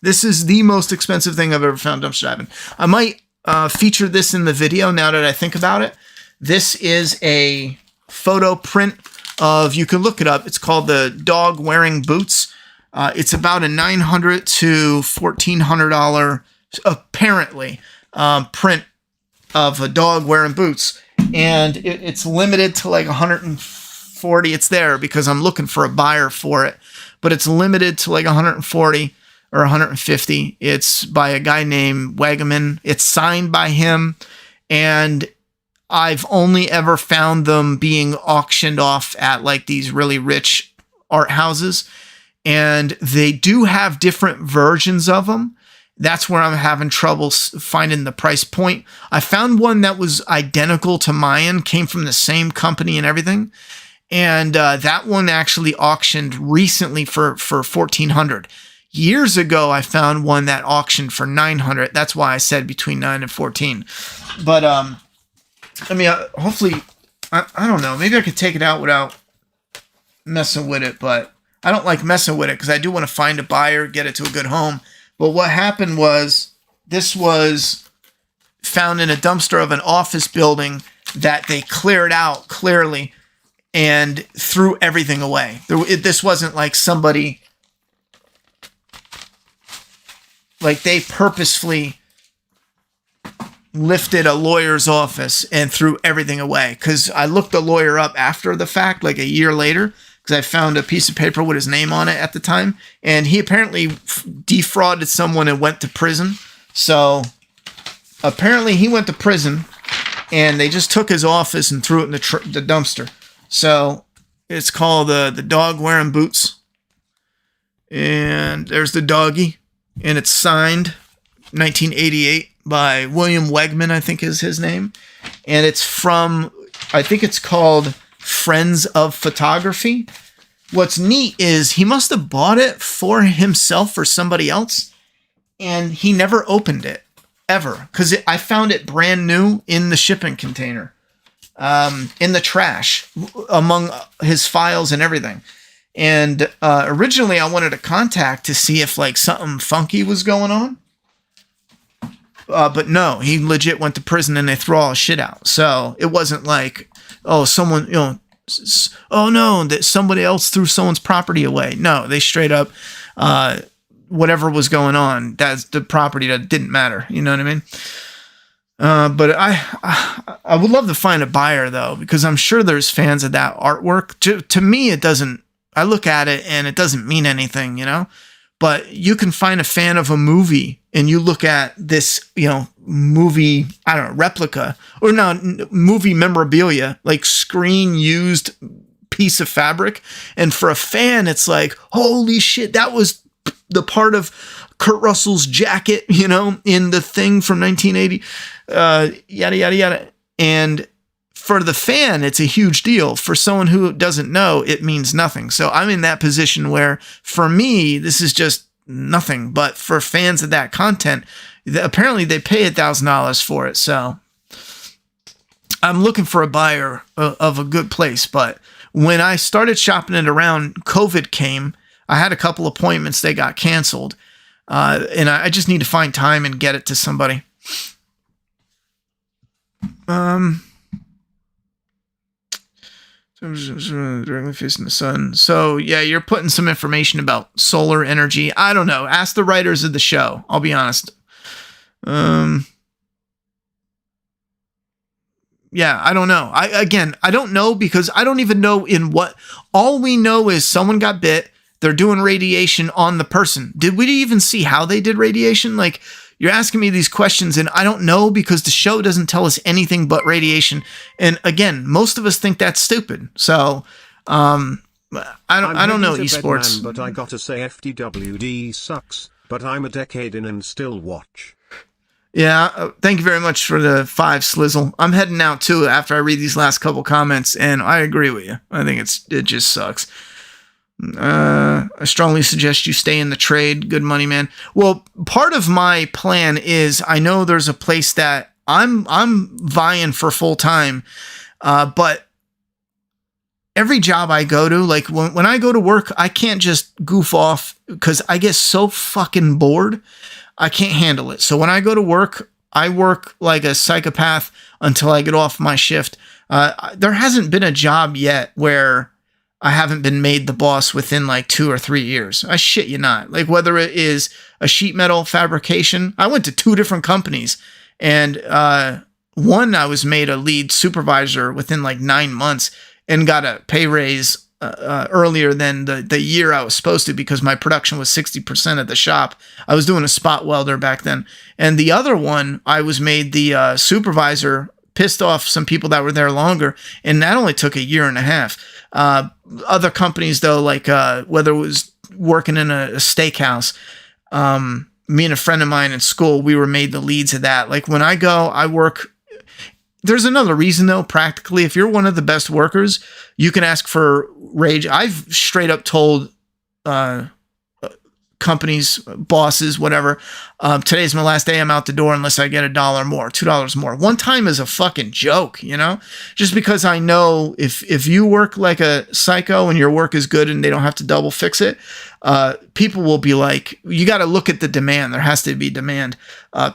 This is the most expensive thing I've ever found dumpster diving. I might feature this in the video now that I think about it. This is a photo print of, you can look it up. It's called the Dog Wearing Boots. It's about a $900 to $1,400 apparently print of a dog wearing boots, and it's limited to like 140. It's there because I'm looking for a buyer for it, but it's limited to like 140 or 150. It's by a guy named Wagaman. It's signed by him, and I've only ever found them being auctioned off at like these really rich art houses. And they do have different versions of them. That's where I'm having trouble finding the price point. I found one that was identical to mine, came from the same company and everything. And that one actually auctioned recently for $1,400. Years ago, I found one that auctioned for $900. That's why I said between 9 and 14. But I mean, hopefully, I don't know. Maybe I could take it out without messing with it, but I don't like messing with it because I do want to find a buyer, get it to a good home. But what happened was, this was found in a dumpster of an office building that they cleared out clearly and threw everything away. This wasn't like somebody, like they purposefully lifted a lawyer's office and threw everything away. Because I looked the lawyer up after the fact, like a year later, because I found a piece of paper with his name on it at the time, and he apparently defrauded someone and went to prison. So apparently he went to prison, and they just took his office and threw it in the dumpster. So it's called the Dog Wearing Boots, and there's the doggy, and it's signed 1988 by William Wegman, I think is his name, and it's from, I think it's called Friends of Photography. What's neat is he must have bought it for himself or somebody else, and he never opened it ever, because I found it brand new in the shipping container, in the trash among his files and everything. And originally I wanted to contact to see if like something funky was going on, but no, he legit went to prison and they threw all his shit out. So it wasn't like, oh, someone, oh no, that somebody else threw someone's property away. No, they straight up, whatever was going on, that's the property, that didn't matter. You know what I mean? But I would love to find a buyer though, because I'm sure there's fans of that artwork. To me, it doesn't, I look at it and it doesn't mean anything, but you can find a fan of a movie and you look at this, movie, I don't know, replica or no, movie memorabilia, like screen used piece of fabric. And for a fan, it's like, holy shit, that was the part of Kurt Russell's jacket, in the Thing from 1980, yada, yada, yada. And for the fan, it's a huge deal. For someone who doesn't know, it means nothing. So I'm in that position where, for me, this is just nothing. But for fans of that content, apparently they pay $1,000 for it. So I'm looking for a buyer of a good place. But when I started shopping it around, COVID came. I had a couple appointments. They got canceled. And I just need to find time and get it to somebody. Directly facing the sun. So yeah, you're putting some information about solar energy. I don't know. Ask the writers of the show. I'll be honest. Yeah, I don't know. I don't know because I don't even know in what. All we know is someone got bit. They're doing radiation on the person. Did we even see how they did radiation? Like, you're asking me these questions and I don't know because the show doesn't tell us anything but radiation. And again, most of us think that's stupid. So, I don't know esports. Man, but I gotta say FTWD sucks, but I'm a decade in and still watch. Yeah, thank you very much for the 5, Slizzle. I'm heading out too after I read these last couple comments, and I agree with you. I think it just sucks. I strongly suggest you stay in the trade. Good money, man. Well, part of my plan is I know there's a place that I'm vying for full time, but every job I go to, like when I go to work, I can't just goof off because I get so fucking bored. I can't handle it. So when I go to work, I work like a psychopath until I get off my shift. There hasn't been a job yet where I haven't been made the boss within like 2 or 3 years. I shit you not. Like whether it is a sheet metal fabrication, I went to 2 different companies, and one I was made a lead supervisor within like 9 months and got a pay raise earlier than the year I was supposed to because my production was 60% at the shop. I was doing a spot welder back then. And the other one, I was made the supervisor, pissed off some people that were there longer, and that only took a year and a half. Other companies, though, like whether it was working in a steakhouse, me and a friend of mine in school, we were made the leads of that. Like when I go, I work. There's another reason, though, practically. If you're one of the best workers, you can ask for rage. I've straight up told companies, bosses, whatever, today's my last day. I'm out the door unless I get $1 more, $2 more. One time is a fucking joke, you know? Just because I know if you work like a psycho and your work is good and they don't have to double fix it, people will be like, you got to look at the demand. There has to be demand.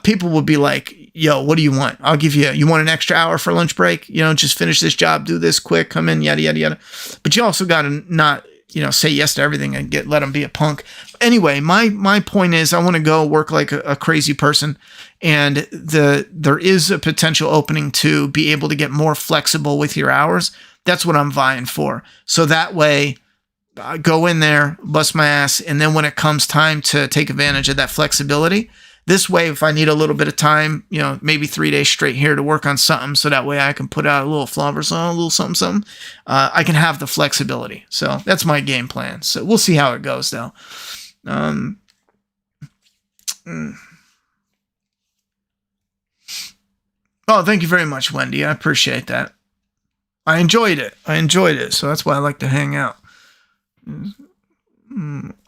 People will be like, yo, what do you want? I'll give you want an extra hour for lunch break? You know, just finish this job, do this quick, come in, yada, yada, yada. But you also got to not, say yes to everything and let them be a punk. Anyway, my point is I want to go work like a crazy person, and there is a potential opening to be able to get more flexible with your hours. That's what I'm vying for. So that way I go in there, bust my ass, and then when it comes time to take advantage of that flexibility, this way, if I need a little bit of time, maybe 3 days straight here to work on something, so that way I can put out a little fluff or something, a little something, I can have the flexibility. So that's my game plan. So we'll see how it goes, though. Oh, thank you very much, Wendy. I appreciate that. I enjoyed it. So that's why I like to hang out.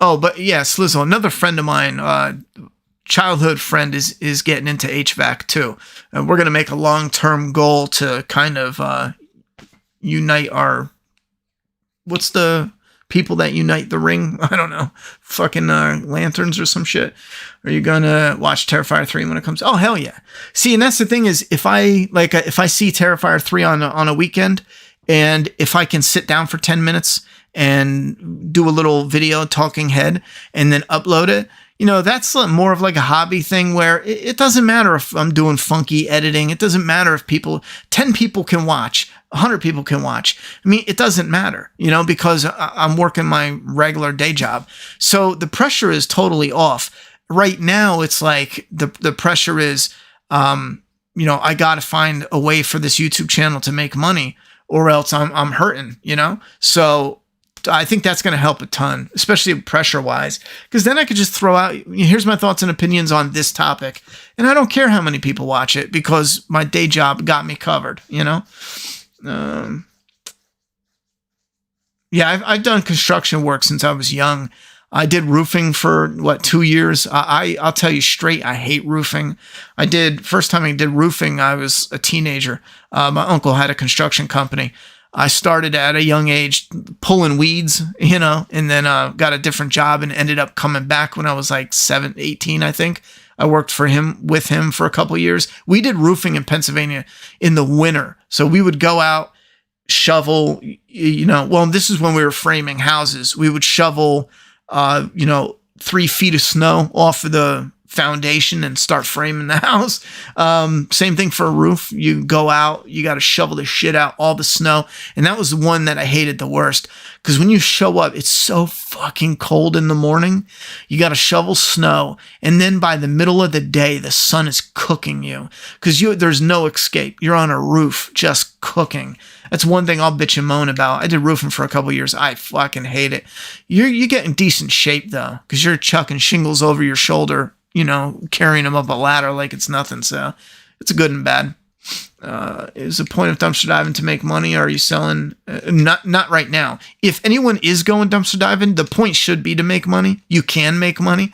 Oh, but yeah, Slizzle, another friend of mine, childhood friend is getting into HVAC too. And we're going to make a long-term goal to kind of unite our, what's the people that unite the ring? I don't know. Fucking lanterns or some shit. Are you going to watch Terrifier 3 when it comes? Oh, hell yeah. See, and that's the thing is if I see Terrifier 3 on a weekend, and if I can sit down for 10 minutes and do a little video talking head and then upload it, that's more of like a hobby thing where it doesn't matter if I'm doing funky editing. It doesn't matter if 10 people can watch, 100 people can watch. I mean, it doesn't matter, because I'm working my regular day job. So the pressure is totally off. Right now, it's like the pressure is, I got to find a way for this YouTube channel to make money or else I'm hurting, So I think that's going to help a ton, especially pressure-wise, because then I could just throw out, here's my thoughts and opinions on this topic, and I don't care how many people watch it because my day job got me covered, Yeah, I've done construction work since I was young. I did roofing for, 2 years? I'll tell you straight, I hate roofing. First time I did roofing, I was a teenager. My uncle had a construction company. I started at a young age pulling weeds, and then got a different job and ended up coming back when I was like 18, I think. I worked with him for a couple years. We did roofing in Pennsylvania in the winter. So we would go out, shovel, this is when we were framing houses. We would shovel, 3 feet of snow off of the foundation and start framing the house. Same thing for a roof. You go out, you got to shovel the shit out, all the snow. And that was the one that I hated the worst, because when you show up, it's so fucking cold in the morning. You got to shovel snow. And then by the middle of the day, the sun is cooking you, because there's no escape. You're on a roof just cooking. That's one thing I'll bitch and moan about. I did roofing for a couple of years. I fucking hate it. You get in decent shape though, because you're chucking shingles over your shoulder, carrying them up a ladder like it's nothing. So it's good and bad. Is the point of dumpster diving to make money? Or are you selling? Not right now. If anyone is going dumpster diving, the point should be to make money. You can make money,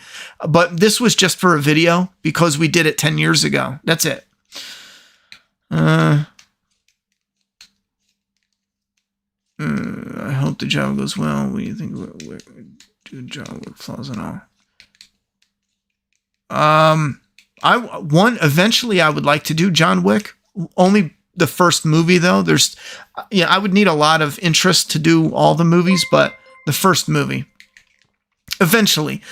but this was just for a video because we did it 10 years ago. That's it. I hope the job goes well. What do you think? Do the job with flaws and all? Eventually I would like to do John Wick. Only the first movie though. I would need a lot of interest to do all the movies, but the first movie. Eventually.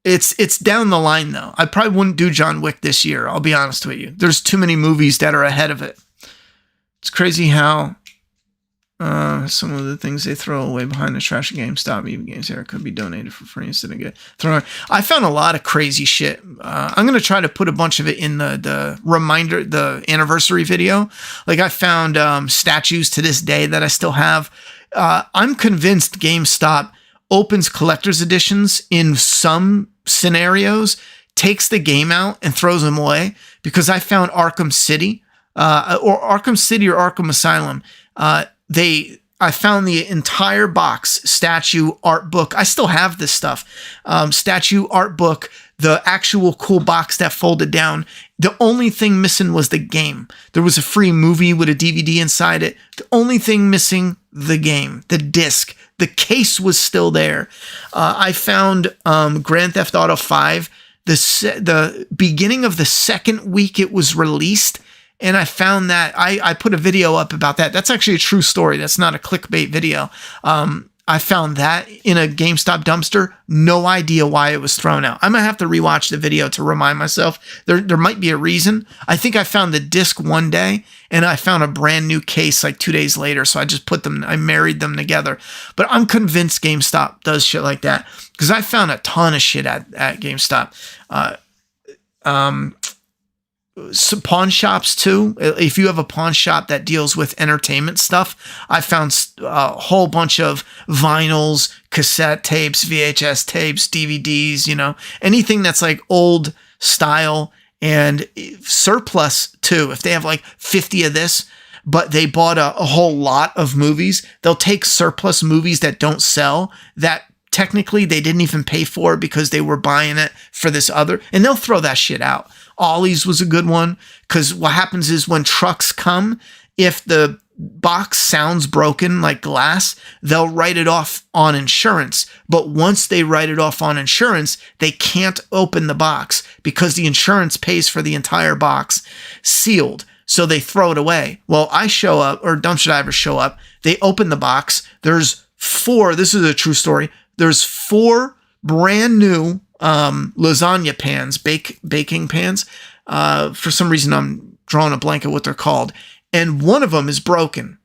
It's down the line though. I probably wouldn't do John Wick this year. I'll be honest with you. There's too many movies that are ahead of it. It's crazy how some of the things they throw away behind the trash at GameStop, even games there, could be donated for free instead of get thrown away. I found a lot of crazy shit. I'm going to try to put a bunch of it in the anniversary video. Like I found statues to this day that I still have. I'm convinced GameStop opens collector's editions in some scenarios, takes the game out and throws them away, because I found Arkham City or Arkham Asylum. I found the entire box, statue, art book. I still have this stuff. Statue, art book, the actual cool box that folded down. The only thing missing was the game. There was a free movie with a DVD inside it. The only thing missing, the game, the disc. The case was still there. I found Grand Theft Auto 5, the beginning of the second week it was released. And I found that I put a video up about that. That's actually a true story. That's not a clickbait video. I found that in a GameStop dumpster. No idea why it was thrown out. I'm going to have to rewatch the video to remind myself. There might be a reason. I think I found the disc one day and I found a brand new case like 2 days later. So I just I married them together. But I'm convinced GameStop does shit like that, because I found a ton of shit at GameStop. Some pawn shops too. If you have a pawn shop that deals with entertainment stuff, I found a whole bunch of vinyls, cassette tapes, VHS tapes, DVDs, anything that's like old style and surplus too. If they have like 50 of this, but they bought a whole lot of movies, they'll take surplus movies that don't sell, that technically they didn't even pay for because they were buying it for this other, and they'll throw that shit out. Ollie's was a good one, because what happens is when trucks come, if the box sounds broken like glass, they'll write it off on insurance. But once they write it off on insurance, they can't open the box because the insurance pays for the entire box sealed. So they throw it away. Well, I show up, or dumpster divers show up, they open the box. There's 4, this is a true story. There's 4 brand new lasagna pans, baking pans. For some reason, I'm drawing a blank at what they're called. And one of them is broken,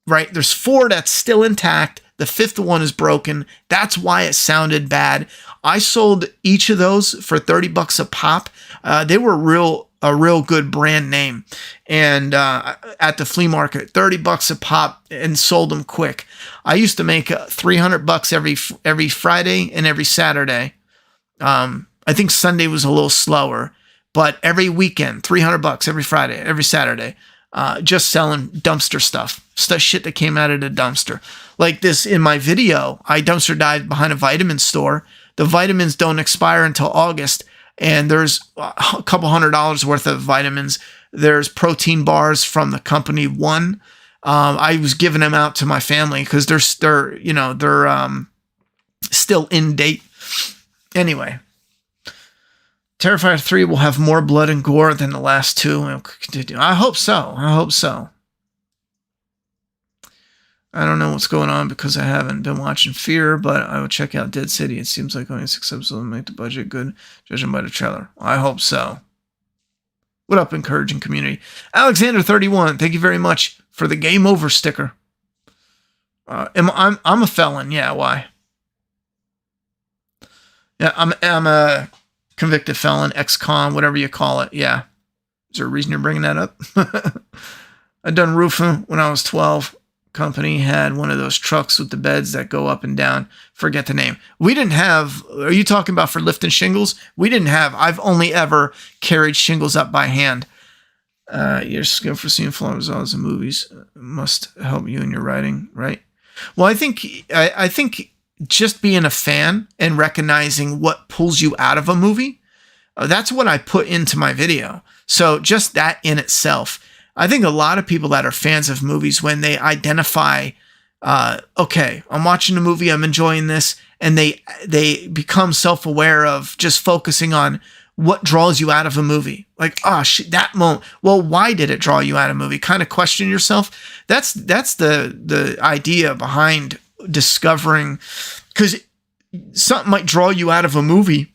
right? There's 4 that's still intact. The 5th one is broken. That's why it sounded bad. I sold each of those for $30 a pop. They were a real good brand name. And at the flea market, $30 a pop, and sold them quick. I used to make $300 every Friday and every Saturday. I think Sunday was a little slower, but every weekend, $300 every Friday, every Saturday, just selling dumpster stuff, shit that came out of the dumpster. Like this in my video, I dumpster dived behind a vitamin store. The vitamins don't expire until August, and there's a couple $100 worth of vitamins. There's protein bars from the company One. I was giving them out to my family because they're still in date. Anyway, Terrifier 3 will have more blood and gore than the last two. And continue. I hope so. I don't know what's going on because I haven't been watching Fear, but I will check out Dead City. It seems like only 6 episodes will make the budget good, judging by the trailer. I hope so. What up, encouraging community? Alexander31, thank you very much for the game over sticker. I'm a felon. Yeah, why? Yeah, I'm a convicted felon, ex-con, whatever you call it. Yeah. Is there a reason you're bringing that up? I done roofing when I was 12. Company had one of those trucks with the beds that go up and down. Forget the name. We didn't have, are you talking about for lifting shingles? We didn't have, I've only ever carried shingles up by hand. Your skill for seeing flaws in movies must help you in your writing, right? Well, I think just being a fan and recognizing what pulls you out of a movie, that's what I put into my video. So just that in itself, I think a lot of people that are fans of movies, when they identify, okay, I'm watching a movie, I'm enjoying this, and they become self-aware of just focusing on what draws you out of a movie. Like, oh, shit, that moment. Well, why did it draw you out of a movie? Kind of question yourself. That's the idea behind discovering, because something might draw you out of a movie,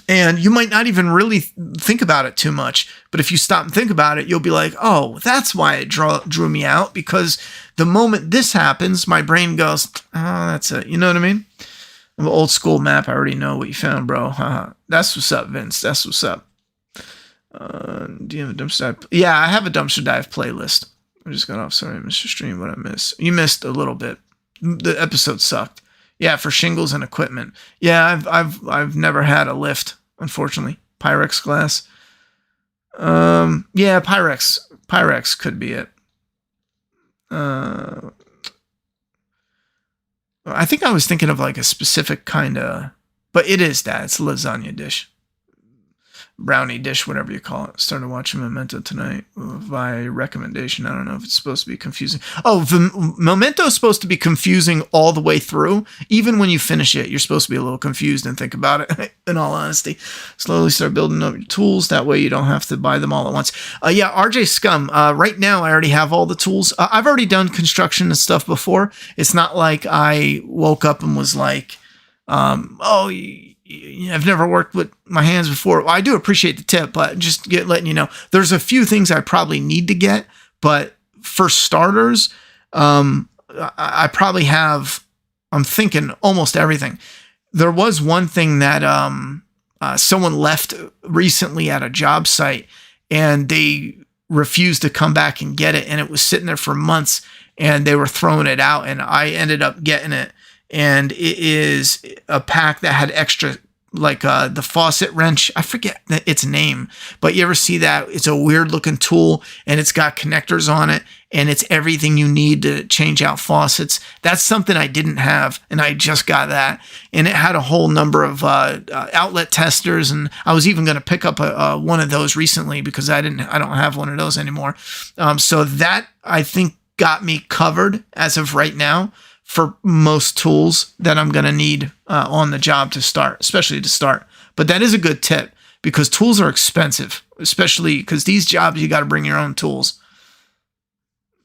and you might not even really think about it too much. But if you stop and think about it, you'll be like, oh, that's why it drew me out. Because the moment this happens, my brain goes, oh, that's it. You know what I mean? I'm an old school map. I already know what you found, bro. That's what's up, Vince. That's what's up. Do you have a dumpster dive? Yeah, I have a dumpster dive playlist. I just got off. Sorry, Mr. Stream. What I missed? You missed a little bit. The episode sucked. Yeah, for shingles and equipment. Yeah, I've never had a lift, unfortunately. Pyrex glass. Yeah, Pyrex could be it. I think I was thinking of like a specific kind of, but it is that. It's a lasagna dish. Brownie dish, whatever you call it. Started watching Memento tonight by recommendation. I don't know if it's supposed to be confusing. Oh, Memento is supposed to be confusing all the way through. Even when you finish it, you're supposed to be a little confused and think about it, in all honesty. Slowly start building up your tools. That way you don't have to buy them all at once. Yeah, RJ Scum. Right now, I already have all the tools. I've already done construction and stuff before. It's not like I woke up and was like, I've never worked with my hands before. Well, I do appreciate the tip, but just letting you know, there's a few things I probably need to get, but for starters, I probably have, I'm thinking almost everything. There was one thing that someone left recently at a job site and they refused to come back and get it. And it was sitting there for months and they were throwing it out and I ended up getting it. And it is a pack that had extra, like the faucet wrench. I forget its name, but you ever see that? It's a weird looking tool and it's got connectors on it and it's everything you need to change out faucets. That's something I didn't have and I just got that. And it had a whole number of outlet testers, and I was even going to pick up one of those recently because I don't have one of those anymore. So that I think got me covered as of right now for most tools that I'm going to need on the job to start, especially to start. But that is a good tip because tools are expensive, especially because these jobs, you got to bring your own tools.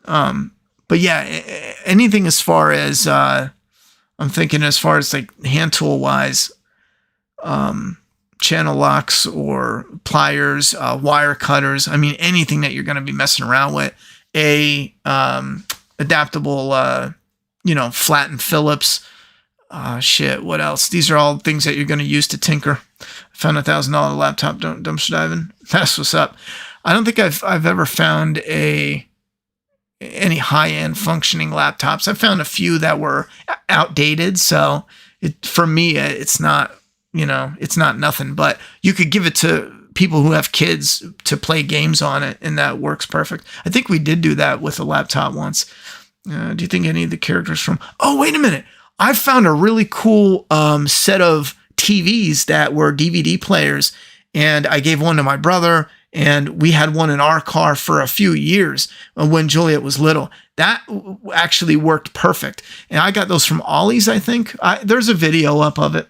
But yeah, anything as far as, I'm thinking as far as like hand tool wise, channel locks or pliers, wire cutters. I mean, anything that you're going to be messing around with, adaptable, flatten Phillips. What else? These are all things that you're going to use to tinker. I found $1,000 laptop dumpster diving. That's what's up. I don't think I've ever found any high-end functioning laptops. I found a few that were outdated. So for me, it's not nothing, but you could give it to people who have kids to play games on it and that works perfect. I think we did do that with a laptop once. Do you think any of the characters from... Oh, wait a minute. I found a really cool set of TVs that were DVD players, and I gave one to my brother, And we had one in our car for a few years when Juliet was little. That actually worked perfect. And I got those from Ollie's, I think. There's a video up of it.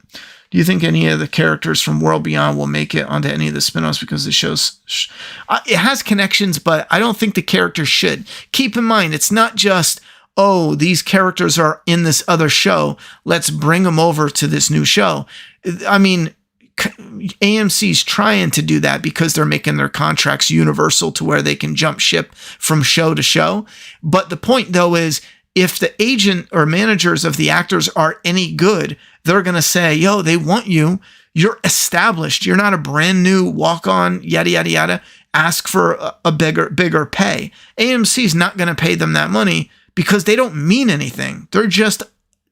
Do you think any of the characters from World Beyond will make it onto any of the spin-offs because the show's... it has connections, but I don't think the characters should. Keep in mind, it's not just, oh, these characters are in this other show, let's bring them over to this new show. I mean, AMC's trying to do that because they're making their contracts universal to where they can jump ship from show to show. But the point, though, is if the agent or managers of the actors are any good, they're going to say, yo, they want you. You're established. You're not a brand new walk-on, yada, yada, yada. Ask for a bigger pay. AMC's not going to pay them that money because they don't mean anything. They're just,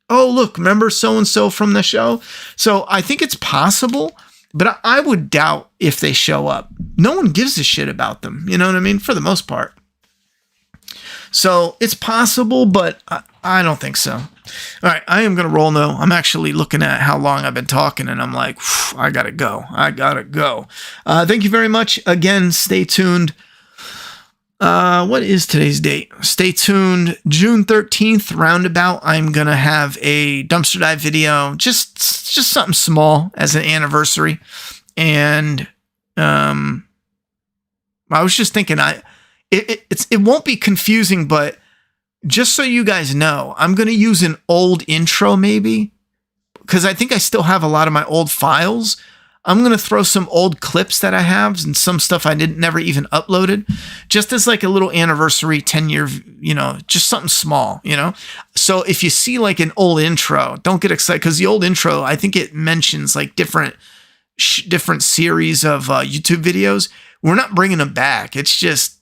oh, look, remember so-and-so from the show? So I think it's possible, but I would doubt if they show up. No one gives a shit about them. You know what I mean? For the most part. So it's possible, but I don't think so. All right, I am going to roll now. I'm actually looking at how long I've been talking, and I'm like, I got to go. Thank you very much. Again, stay tuned. What is today's date? Stay tuned. June 13th, roundabout, I'm going to have a dumpster dive video. Just something small as an anniversary. And I was just thinking, it won't be confusing, but just so you guys know, I'm going to use an old intro maybe, because I think I still have a lot of my old files. I'm going to throw some old clips that I have and some stuff I never even uploaded, just as like a little anniversary 10-year, just something small, So if you see like an old intro, don't get excited, because the old intro, I think it mentions like different series of YouTube videos. We're not bringing them back. It's just,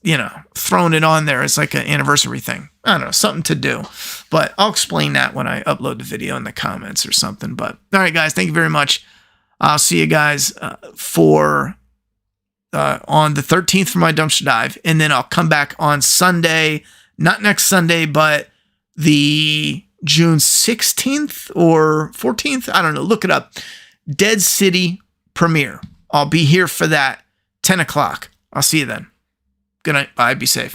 throwing it on there. It's like an anniversary thing. I don't know, something to do. But I'll explain that when I upload the video in the comments or something. But all right, guys, thank you very much. I'll see you guys on the 13th for my dumpster dive. And then I'll come back on Sunday, not next Sunday, but the June 16th or 14th. I don't know. Look it up. Dead City premiere. I'll be here for that. 10 o'clock. I'll see you then. Good night. Bye. Be safe.